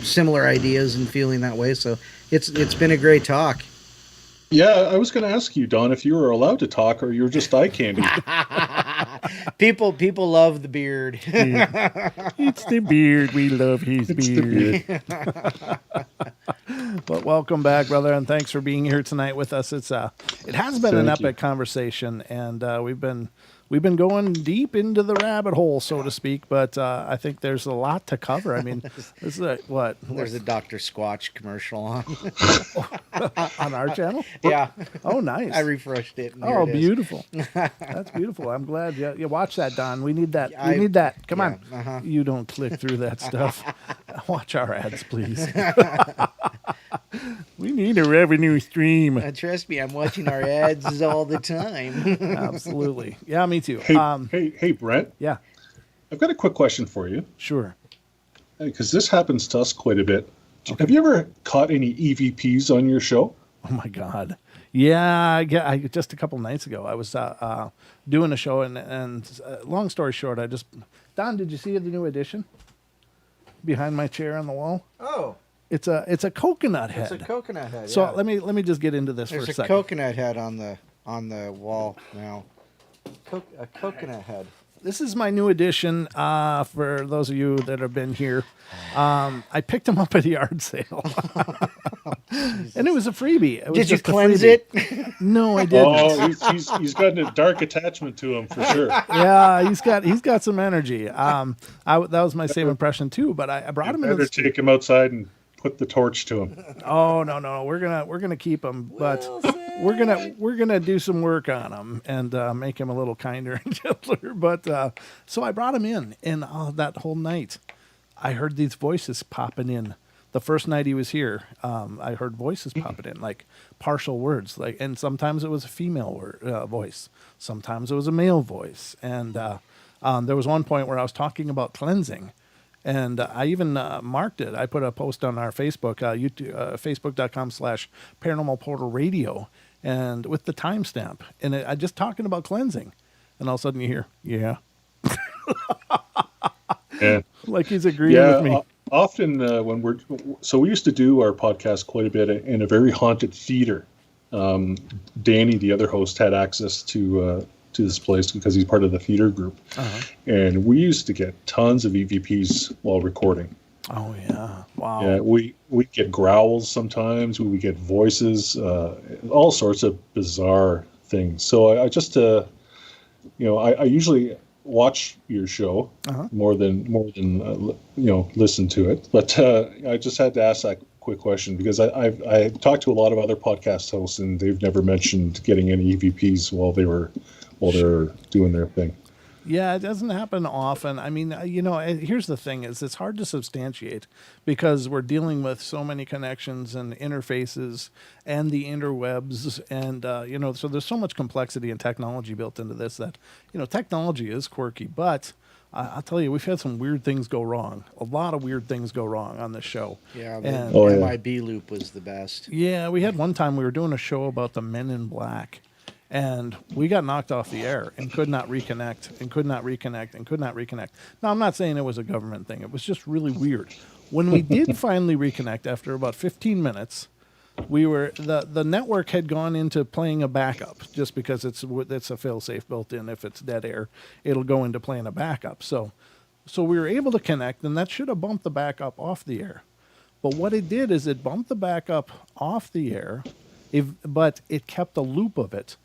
similar ideas and feeling that way. So it's been a great talk. Yeah, I was going to ask you, Don, if you were allowed to talk or you're just eye candy. People love the beard. It's the beard. We love his beard. But welcome back, brother, and thanks for being here tonight with us. It has been an epic conversation, and we've been going deep into the rabbit hole, so to speak. But I think there's a lot to cover. I mean, this is what? There's a Dr. Squatch commercial on on our channel. Yeah. Oh, nice. I refreshed it. Oh, beautiful. That's beautiful. I'm glad you watch that, Don. We need that. We need that. Come on. Uh-huh. You don't click through that stuff. Watch our ads, please. We need a revenue stream. Trust me, I'm watching our ads all the time. Absolutely. Yeah, me too. Hey, Brent. Yeah. I've got a quick question for you. Sure. Because this happens to us quite a bit. Okay. Have you ever caught any EVPs on your show? Oh my God. Yeah, I just a couple nights ago I was doing a show and long story short, Don, did you see the new edition behind my chair on the wall? Oh. It's a coconut head. It's a coconut head. So yeah. let me just get into this There's for a a second. coconut head on the wall now. A coconut head. This is my new addition. For those of you that have been here, I picked them up at a yard sale, and it was a freebie. Did you cleanse it? No, I didn't. Oh, he's got a dark attachment to him for sure. Yeah, he's got some energy. That was my same impression too. But I brought him. Better take him outside and put the torch to him. Oh no, we're gonna keep him, but we're gonna do some work on him and make him a little kinder and gentler. But so I brought him in, and that whole night, I heard these voices popping in. The first night he was here, I heard voices popping in, like partial words, and sometimes it was a female voice, sometimes it was a male voice, and there was one point where I was talking about cleansing. And I even marked it. I put a post on our Facebook, facebook.com/Paranormal Portal Radio, and with the timestamp. And I just talking about cleansing. And all of a sudden you hear, yeah. Yeah. Like he's agreeing with me. Often when we used to do our podcast quite a bit in a very haunted theater. Danny, the other host, had access to this place because he's part of the theater group. Uh-huh. And we used to get tons of EVPs while recording. Oh yeah. Wow. Yeah, we get growls sometimes, we would get voices, all sorts of bizarre things. So I just I usually watch your show more than listen to it. But I just had to ask that quick question because I talked to a lot of other podcast hosts and they've never mentioned getting any EVPs while they're doing their thing. Yeah, it doesn't happen often. I mean, here's the thing is it's hard to substantiate because we're dealing with so many connections and interfaces and the interwebs and, so there's so much complexity and technology built into this that, technology is quirky, but I'll tell you, we've had some weird things go wrong. A lot of weird things go wrong on this show. Yeah, the MIB loop was the best. Yeah, we had one time we were doing a show about the Men in Black. And we got knocked off the air and could not reconnect. Now, I'm not saying it was a government thing. It was just really weird. When we did finally reconnect after about 15 minutes, the network had gone into playing a backup just because it's a fail-safe built in. If it's dead air, it'll go into playing a backup. So we were able to connect, and that should have bumped the backup off the air. But what it did is it bumped the backup off the air, but it kept a loop of it.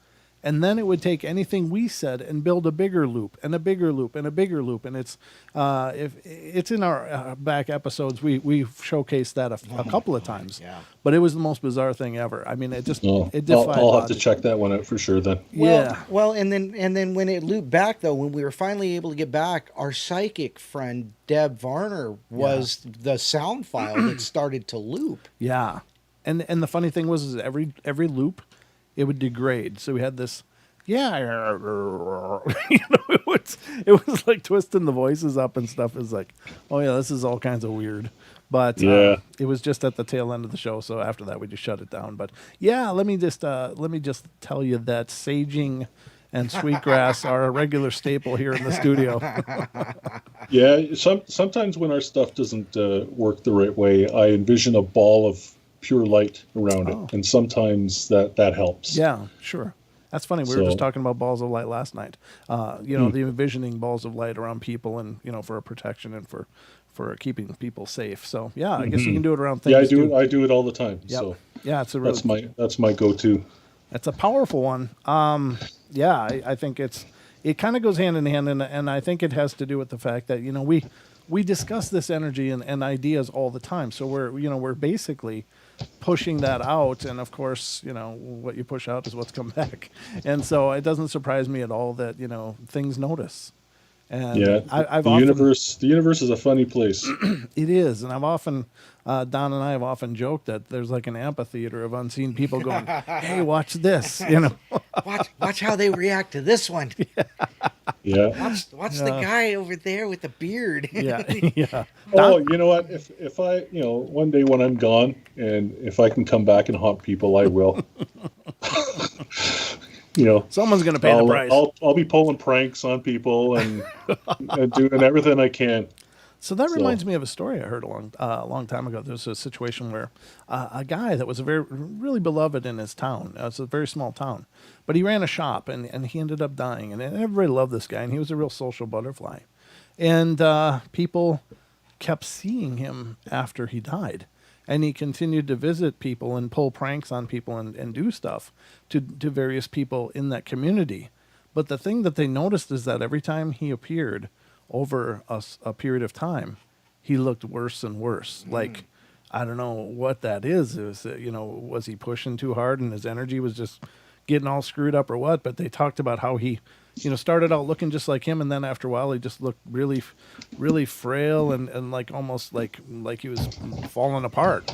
And then it would take anything we said and build a bigger loop and a bigger loop and a bigger loop. And it's if it's in our back episodes, we've showcased that a couple of times. Yeah. But it was the most bizarre thing ever. I mean, it just Oh, it defied I'll have to logic. check that one out for sure then. Yeah. Well, and then when it looped back though, when we were finally able to get back, our psychic friend Deb Varner was the sound file that started to loop. Yeah, and the funny thing was is every loop, it would degrade. So we had this, it was like twisting the voices up and stuff. It was like, oh yeah, this is all kinds of weird. But it was just at the tail end of the show. So after that, we just shut it down. But yeah, let me just tell you that saging and sweetgrass are a regular staple here in the studio. Yeah, sometimes when our stuff doesn't work the right way, I envision a ball of pure light around it, and sometimes that helps. Yeah, sure. That's funny. We were just talking about balls of light last night. The envisioning balls of light around people, and for protection and for keeping people safe. So yeah, I guess you can do it around things. Yeah, I too. do it all the time. Yep. So yeah, it's a really, that's my go-to. It's a powerful one. I think it kind of goes hand in hand, and I think it has to do with the fact that we discuss this energy and ideas all the time. So we're basically pushing that out, and of course, what you push out is what's come back. And so it doesn't surprise me at all that things notice. And Yeah, the universe is a funny place. It is, and I've often, Don and I have often joked that there's like an amphitheater of unseen people going, "Hey, watch this," Watch how they react to this one. Yeah. Watch the guy over there with the beard. Yeah. Oh, you know what? If I, one day when I'm gone, and if I can come back and haunt people, I will. Someone's going to pay the price. I'll be pulling pranks on people and doing everything I can. So that reminds me of a story I heard a long time ago. There was a situation where a guy that was really beloved in his town. It's a very small town, but he ran a shop and he ended up dying. And everybody loved this guy, and he was a real social butterfly. And people kept seeing him after he died. And he continued to visit people and pull pranks on people and do stuff to various people in that community. But the thing that they noticed is that every time he appeared over a period of time, he looked worse and worse. Like, I don't know what that is. Was he pushing too hard and his energy was just getting all screwed up or what? But they talked about how he started out looking just like him, and then after a while he just looked really, really frail and like almost like he was falling apart.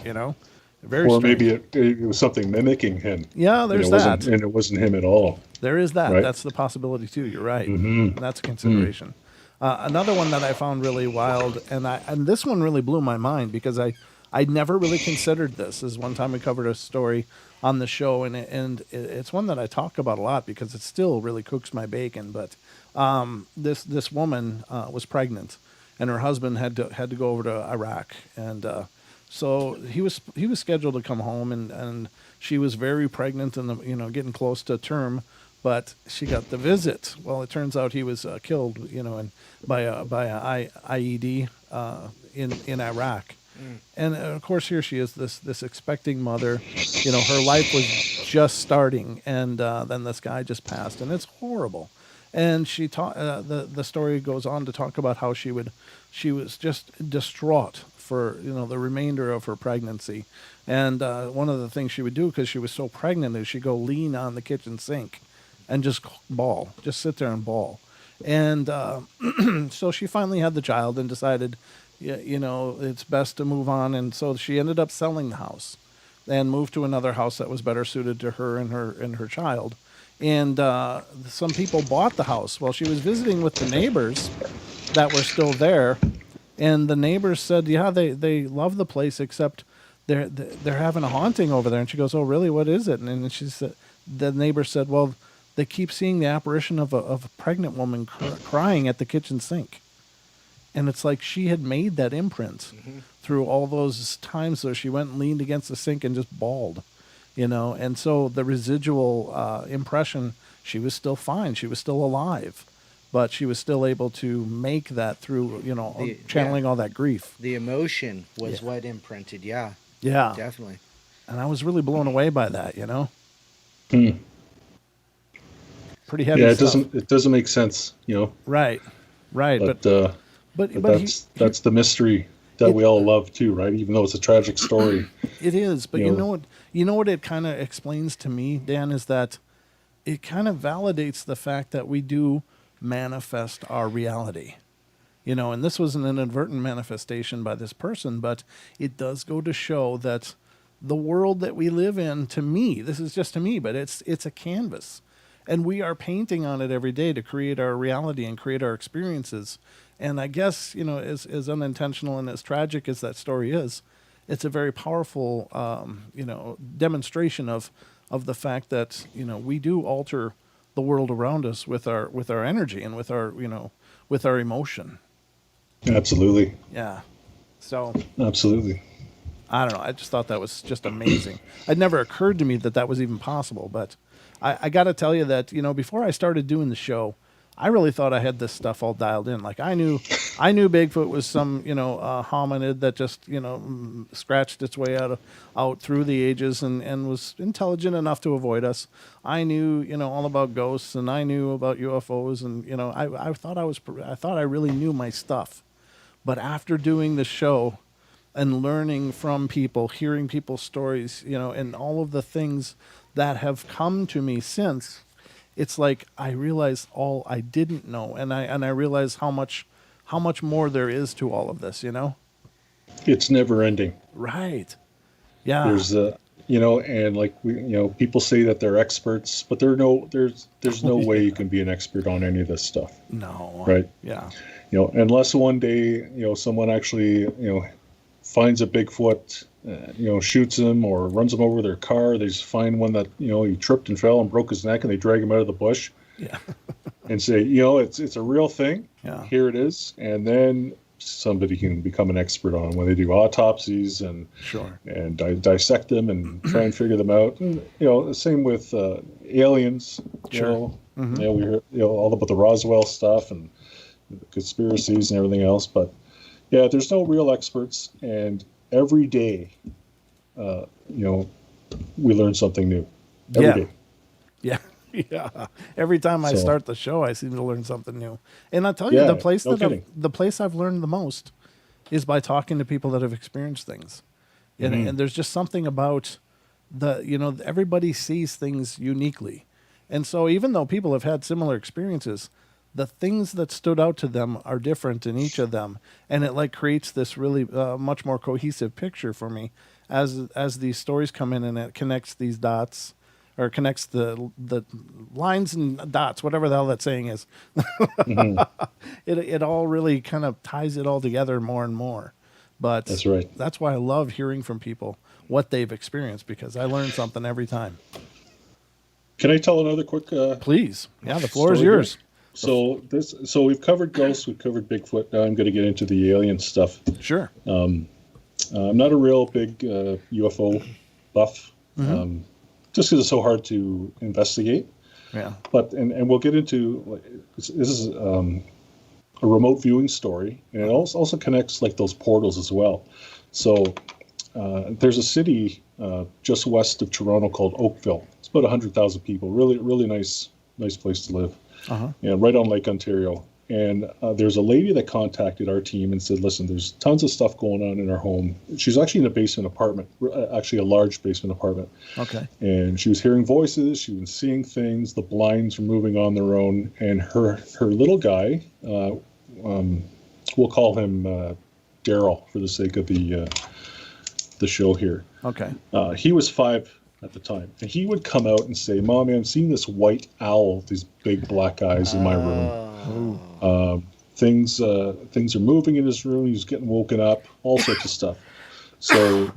Very Or strange. maybe it was something mimicking him. Yeah, there's that. And it wasn't him at all. There is that. Right? That's the possibility too. You're right. That's a consideration. Another one that I found really wild, and this one really blew my mind because I'd never really considered this. Is one time we covered a story on the show, and it's one that I talk about a lot because it still really cooks my bacon. But this woman was pregnant, and her husband had to go over to Iraq, and so he was scheduled to come home, and she was very pregnant and getting close to term. But she got the visit. Well, it turns out he was killed, by a IED in Iraq. And of course, here she is, this expecting mother. Her life was just starting, and then this guy just passed, and it's horrible. And she the story goes on to talk about how she was just distraught for the remainder of her pregnancy. And one of the things she would do, because she was so pregnant, is she'd go lean on the kitchen sink and just bawl, just sit there and bawl. And so she finally had the child and decided, it's best to move on. And so she ended up selling the house and moved to another house that was better suited to her and her child. And some people bought the house. Well, she was visiting with the neighbors that were still there. And the neighbors said, yeah, they love the place, except they're having a haunting over there. And she goes, oh, really? What is it? And she said, the neighbor said, well, they keep seeing the apparition of a pregnant woman crying at the kitchen sink. And it's like she had made that imprint through all those times. So she went and leaned against the sink and just bawled, And so the residual impression, she was still fine. She was still alive. But she was still able to make that through, channeling all that grief. The emotion was what imprinted. Yeah. Yeah. Definitely. And I was really blown away by that, pretty heavy Yeah, it stuff. doesn't make sense, Right. But But that's the mystery that we all love too, right? Even though it's a tragic story. it is. But You you know. know what? You know what it kind of explains to me, Dan, is that it kind of validates the fact that we do manifest our reality. And this was an inadvertent manifestation by this person, but it does go to show that the world that we live in, to me, this is just to me, but it's a canvas. And we are painting on it every day to create our reality and create our experiences. And I guess, as unintentional and as tragic as that story is, it's a very powerful, demonstration of the fact that, we do alter the world around us with our energy and with our emotion. Absolutely. Yeah. So Absolutely. I don't know. I just thought that was just amazing. It never occurred to me that was even possible. But I got to tell you that, before I started doing the show, I really thought I had this stuff all dialed in. Like I knew Bigfoot was some, hominid that just, scratched its way out through the ages and was intelligent enough to avoid us. I knew, all about ghosts, and I knew about UFOs, and, I thought I really knew my stuff. But after doing the show and learning from people, hearing people's stories, and all of the things that have come to me since, it's like I realize all I didn't know, and I realize how much more there is to all of this. It's never ending. Right. Yeah. There's and like people say that they're experts, but there's no way you can be an expert on any of this stuff. No. Right. Yeah. Unless one day someone actually finds a Bigfoot, shoots him or runs him over with their car. They just find one that he tripped and fell and broke his neck, and they drag him out of the bush. Yeah. And say, it's a real thing. Yeah. Here it is, and then somebody can become an expert on when they do autopsies and Sure. and dissect them and try and figure them out. And, the same with aliens. Sure. We hear all about the Roswell stuff and the conspiracies and everything else, but yeah, there's no real experts, and every day, we learn something new. Every day. Yeah. Yeah. Every time I So- start the show, I seem to learn something new. And I'll tell you, Yeah, the place no that kidding. the place I've learned the most is by talking to people that have experienced things. And there's just something about everybody sees things uniquely. And so even though people have had similar experiences, the things that stood out to them are different in each of them. And it creates this really much more cohesive picture for me as these stories come in, and it connects these dots, or connects the lines and dots, whatever the hell that saying is. It all really kind of ties it all together more and more. But That's right. That's why I love hearing from people what they've experienced, because I learn something every time. Can I tell another quick? Please. Yeah, the floor is story here? yours. So we've covered ghosts, we've covered Bigfoot. Now I'm going to get into the alien stuff. Sure. I'm not a real big UFO buff, just because it's so hard to investigate. Yeah. But and we'll get into this is a remote viewing story, and it also connects those portals as well. So there's a city just west of Toronto called Oakville. It's about 100,000 people. Really nice place to live. Right on Lake Ontario. And there's a lady that contacted our team and said, listen, there's tons of stuff going on in our home. She's actually in a basement apartment, actually a large basement apartment. Okay. And she was hearing voices. She was seeing things. The blinds were moving on their own. And her little guy, we'll call him Daryl for the sake of the show here. Okay. He was 5 at the time. And he would come out and say, Mommy, I'm seeing this white owl with these big black eyes in my room. Things are moving in his room. He's getting woken up, all sorts of stuff. So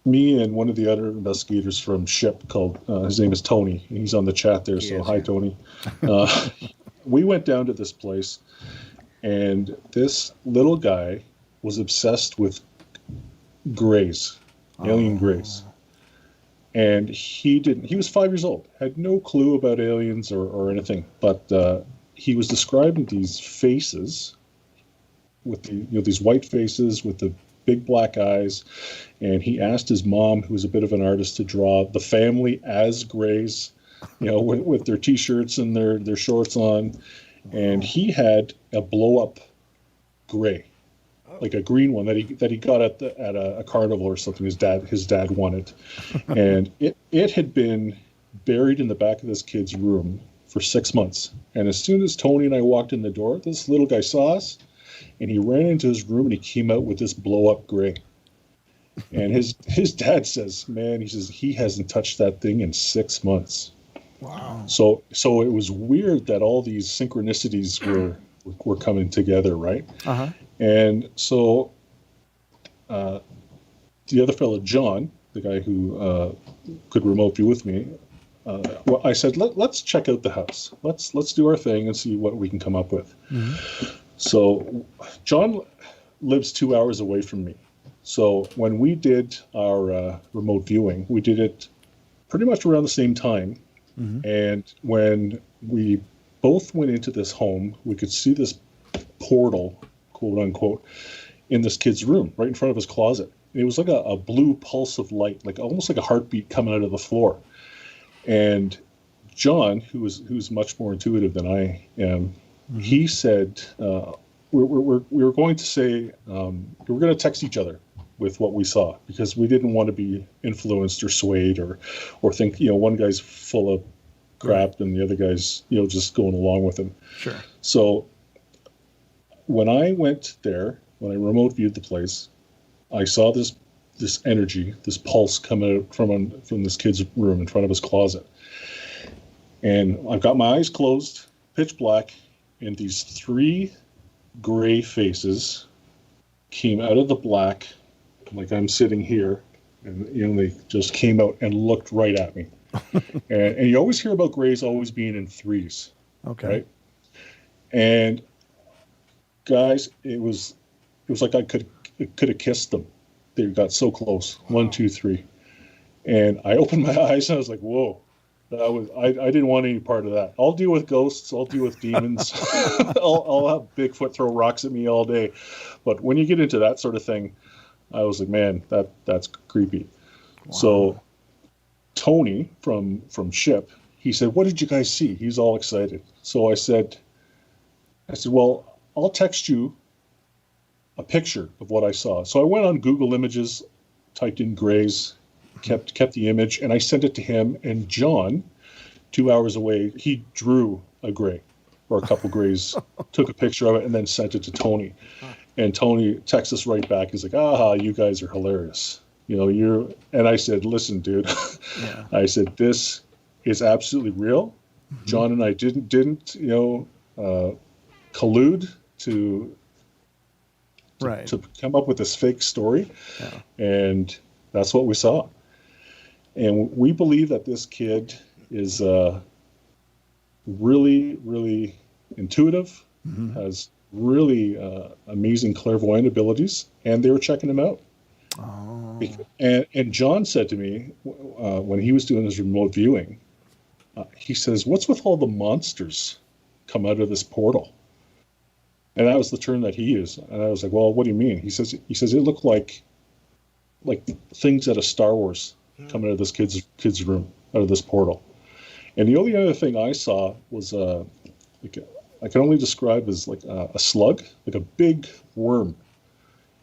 me and one of the other investigators from SHIP called, his name is Tony. He's on the chat there, so hi, Tony. We went down to this place, and this little guy was obsessed with grays, alien grays. And he was 5 years old, had no clue about aliens or anything, but he was describing these faces with these white faces with the big black eyes, and he asked his mom, who was a bit of an artist, to draw the family as grays. with their t-shirts and their shorts on, and he had a blow-up gray, like a green one that he got at a carnival or something. His dad won it, and it had been buried in the back of this kid's room for 6 months. And as soon as Tony and I walked in the door, this little guy saw us, and he ran into his room and he came out with this blow-up gray. And his dad says, man, he says he hasn't touched that thing in 6 months. Wow. So it was weird that all these synchronicities were coming together, right? Uh-huh. And so the other fellow, John, the guy who could remote view with me, well, I said, let's check out the house. Let's do our thing and see what we can come up with. Mm-hmm. So John lives 2 hours away from me. So when we did our remote viewing, we did it pretty much around the same time. Mm-hmm. And when we both went into this home, we could see this portal, quote unquote, in this kid's room, right in front of his closet. And it was like a blue pulse of light, like almost like a heartbeat coming out of the floor. And John, who's much more intuitive than I am, mm-hmm. he said, we were going to say, we were going to text each other with what we saw, because we didn't want to be influenced or swayed or think, one guy's full of crap and the other guy's, just going along with him. Sure. So when I went there, when I remote viewed the place, I saw this energy, this pulse coming out from this kid's room in front of his closet. And I've got my eyes closed, pitch black, and these 3 gray faces came out of the black, like I'm sitting here, and they just came out and looked right at me. and you always hear about grays always being in 3s. Okay. Right? And guys, it was like I could have kissed them. They got so close. Wow. 1, 2, 3. And I opened my eyes and I was like, whoa. I didn't want any part of that. I'll deal with ghosts. I'll deal with demons. I'll have Bigfoot throw rocks at me all day. But when you get into that sort of thing, I was like, man, that's creepy. Wow. So Tony from Ship, he said, what did you guys see? He's all excited. So I said, well, I'll text you a picture of what I saw. So I went on Google Images, typed in grays, kept the image, and I sent it to him. And John, 2 hours away, he drew a gray or a couple grays, took a picture of it, and then sent it to Tony. And Tony texts us right back. He's like, you guys are hilarious. And I said, listen, dude, yeah. I said, this is absolutely real. Mm-hmm. John and I didn't collude to come up with this fake story. Yeah. And that's what we saw. And we believe that this kid is really, really intuitive, mm-hmm. has really amazing clairvoyant abilities, and they were checking him out. Oh. And John said to me when he was doing his remote viewing, he says, what's with all the monsters come out of this portal? And that was the term that he used. And I was like, well, what do you mean? He says it looked like things out of Star Wars coming out of this kid's room, out of this portal. And the only other thing I saw was I can only describe as like a slug, like a big worm.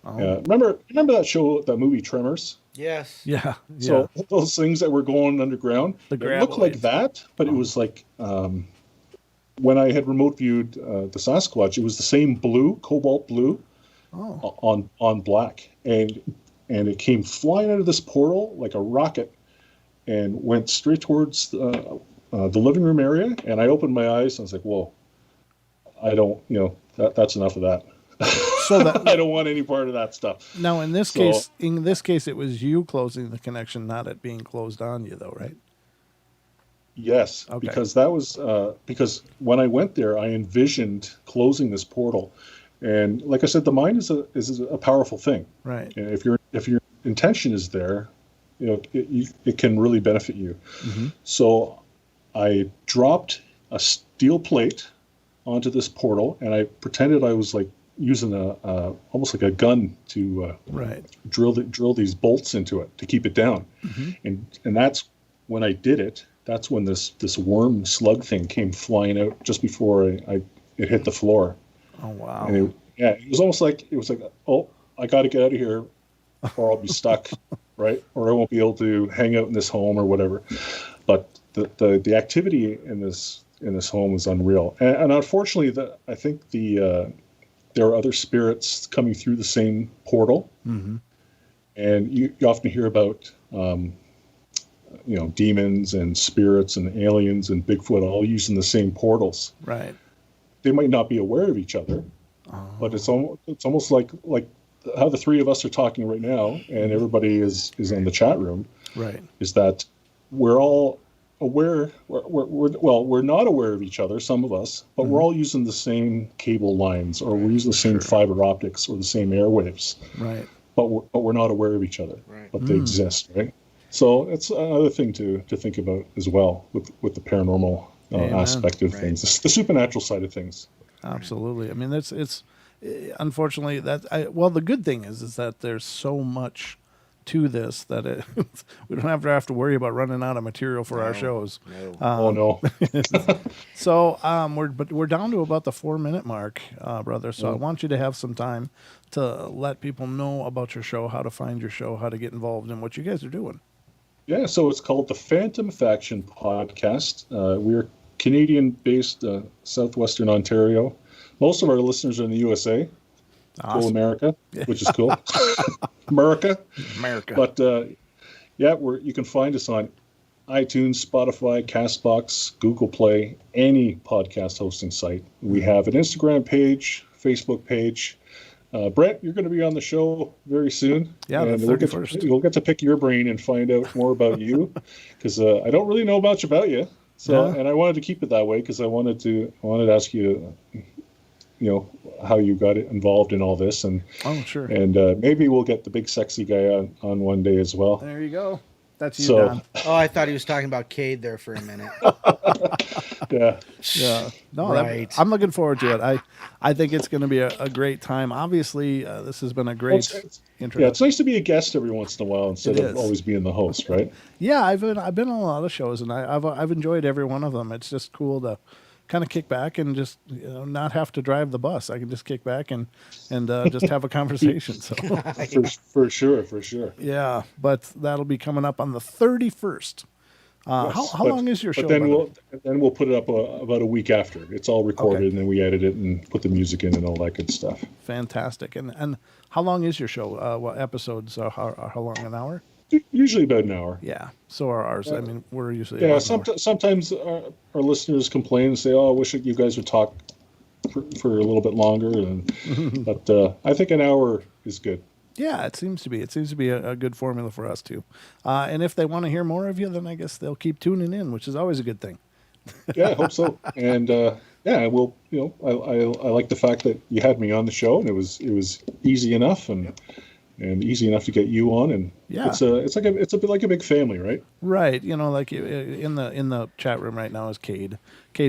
Oh. Remember that show, that movie Tremors? Yes. Yeah. So those things that were going underground, it looked like that, but it was like when I had remote viewed the Sasquatch, it was the same blue, cobalt blue, on black, and it came flying out of this portal like a rocket, and went straight towards the living room area. And I opened my eyes and I was like, whoa. I don't, that's enough of that. So that I don't want any part of that stuff. Now, in this case, it was you closing the connection, not it being closed on you, though, right? Yes, okay. Because that was because when I went there, I envisioned closing this portal, and like I said, the mind is a powerful thing, right? And if your intention is there, it can really benefit you. Mm-hmm. So I dropped a steel plate onto this portal, and I pretended I was like using almost like a gun to drill these bolts into it to keep it down. Mm-hmm. And that's when I did it. that's when this worm slug thing came flying out just before it hit the floor. Oh wow! And it was almost like oh, I got to get out of here, or I'll be stuck, right? Or I won't be able to hang out in this home or whatever. But the activity in this home is unreal, and unfortunately, I think there are other spirits coming through the same portal, and you often hear about demons and spirits and aliens and Bigfoot all using the same portals. Right. They might not be aware of each other, but it's almost like how the three of us are talking right now, and everybody is in the chat room. Right. Is that we're all aware? We're not aware of each other, some of us, but we're all using the same cable lines, or we're using the same fiber optics or the same airwaves. Right. But we're not aware of each other. Right. But they exist, right? So it's another thing to think about as well with the paranormal aspect of things, the supernatural side of things. Absolutely. I mean, it's unfortunately the good thing is that there's so much to this that we don't have to worry about running out of material for our shows. No. No. So we're down to about the 4-minute mark, brother. So I want you to have some time to let people know about your show, how to find your show, how to get involved in what you guys are doing. Yeah, so it's called the Phantom Faction Podcast. We're Canadian-based, southwestern Ontario. Most of our listeners are in the USA. Awesome. Cool America, which is cool. America. But you can find us on iTunes, Spotify, Castbox, Google Play, any podcast hosting site. We have an Instagram page, Facebook page. Brett, you're going to be on the show very soon. Yeah, the 31st. We'll get to pick your brain and find out more about you, because I don't really know much about you. So, and I wanted to keep it that way because I wanted to ask you, how you got involved in all this, and sure, and maybe we'll get the big sexy guy on one day as well. There you go. That's you, Don. Oh, I thought he was talking about Cade there for a minute. Yeah. No, right. I'm looking forward to it. I think it's going to be a great time. Obviously, this has been a great introduction. Yeah, it's nice to be a guest every once in a while instead of always being the host, right? Yeah, I've been on a lot of shows, and I've enjoyed every one of them. It's just cool to kind of kick back and just not have to drive the bus. I can just kick back and just have a conversation. So for sure. Yeah, but that'll be coming up on the 31st. Yes, how long is your show? Then we'll put it up about a week after. It's all recorded, and then we edit it and put the music in and all that good stuff. Fantastic. And how long is your show? What episodes are how long? An hour? Usually about an hour. Yeah. So are ours. I mean, we're usually sometimes our listeners complain and say, "Oh, I wish you guys would talk for a little bit longer." But I think an hour is good. Yeah, it seems to be. It seems to be a good formula for us too. And if they want to hear more of you, then I guess they'll keep tuning in, which is always a good thing. Yeah, I hope so. And we'll. I like the fact that you had me on the show, and it was easy enough and easy enough to get you on, and it's a bit like a big family, right? Right. Like in the chat room right now is Cade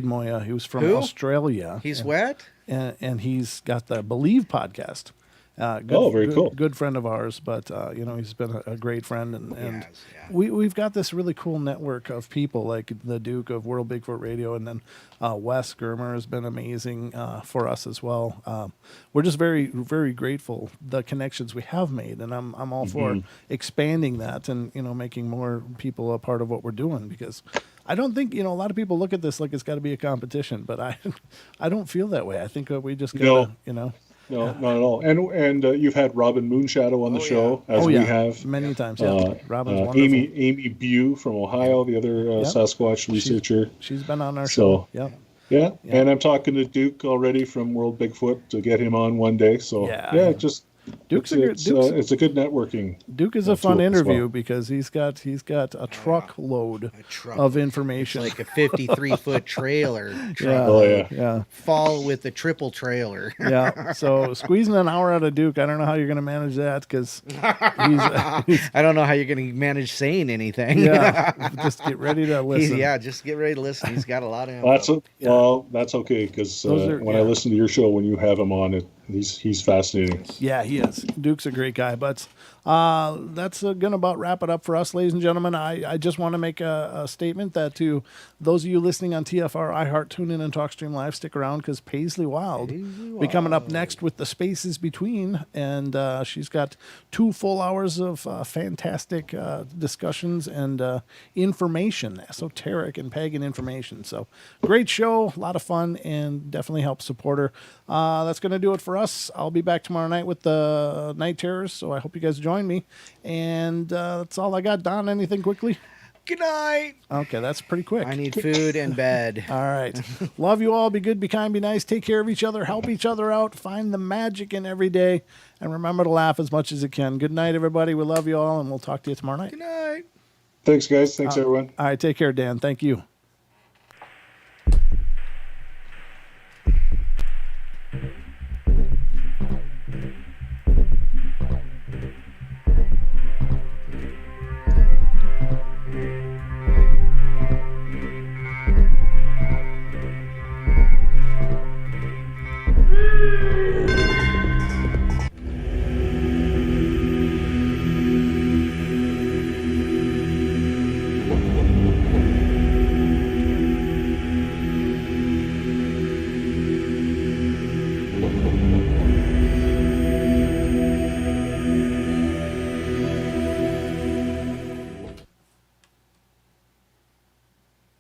Moya. He was from Australia. He's what? And he's got the Believe podcast. Very cool. Good friend of ours, but he's been a great friend, and we've got this really cool network of people like the Duke of World Bigfoot Radio, and then Wes Germer has been amazing for us as well. We're just very, very grateful the connections we have made, and I'm all for expanding that and making more people a part of what we're doing, because I don't think a lot of people look at this like it's got to be a competition, but I don't feel that way. I think we just gotta No, not at all. And you've had Robin Moonshadow on the show, as we have many times. Yeah, Robin's wonderful. Amy Bew from Ohio, the other Sasquatch researcher. She's been on our show. Yeah, and I'm talking to Duke already from World Bigfoot to get him on one day. So Duke's it's a good networking. Duke is a fun interview because he's got a truckload of information. It's like a 53-foot trailer. Fall with the triple trailer. Yeah. So squeezing an hour out of Duke, I don't know how you're going to manage that, because I don't know how you're going to manage saying anything. Just get ready to listen. Just get ready to listen. He's got a lot of info. That's okay, because when I listen to your show, when you have him on, He's fascinating. Yeah, he is. Duke's a great guy. But that's going to about wrap it up for us, ladies and gentlemen. I just want to make a statement that to those of you listening on TFR, iHeart, TuneIn, and TalkStream Live, stick around because Paisley Wild will be coming up next with the spaces between. And she's got 2 full hours of fantastic discussions and information, esoteric and pagan information. So great show, a lot of fun, and definitely help support her. That's going to do it for us. I'll be back tomorrow night with the Night Terrors, so I hope you guys join me. And that's all I got. Don, anything quickly? Good night. Okay, that's pretty quick. I need food and bed. All right. Love you all. Be good, be kind, be nice. Take care of each other. Help each other out. Find the magic in every day. And remember to laugh as much as you can. Good night, everybody. We love you all, and we'll talk to you tomorrow night. Good night. Thanks, guys. Thanks, everyone. All right, take care, Dan. Thank you.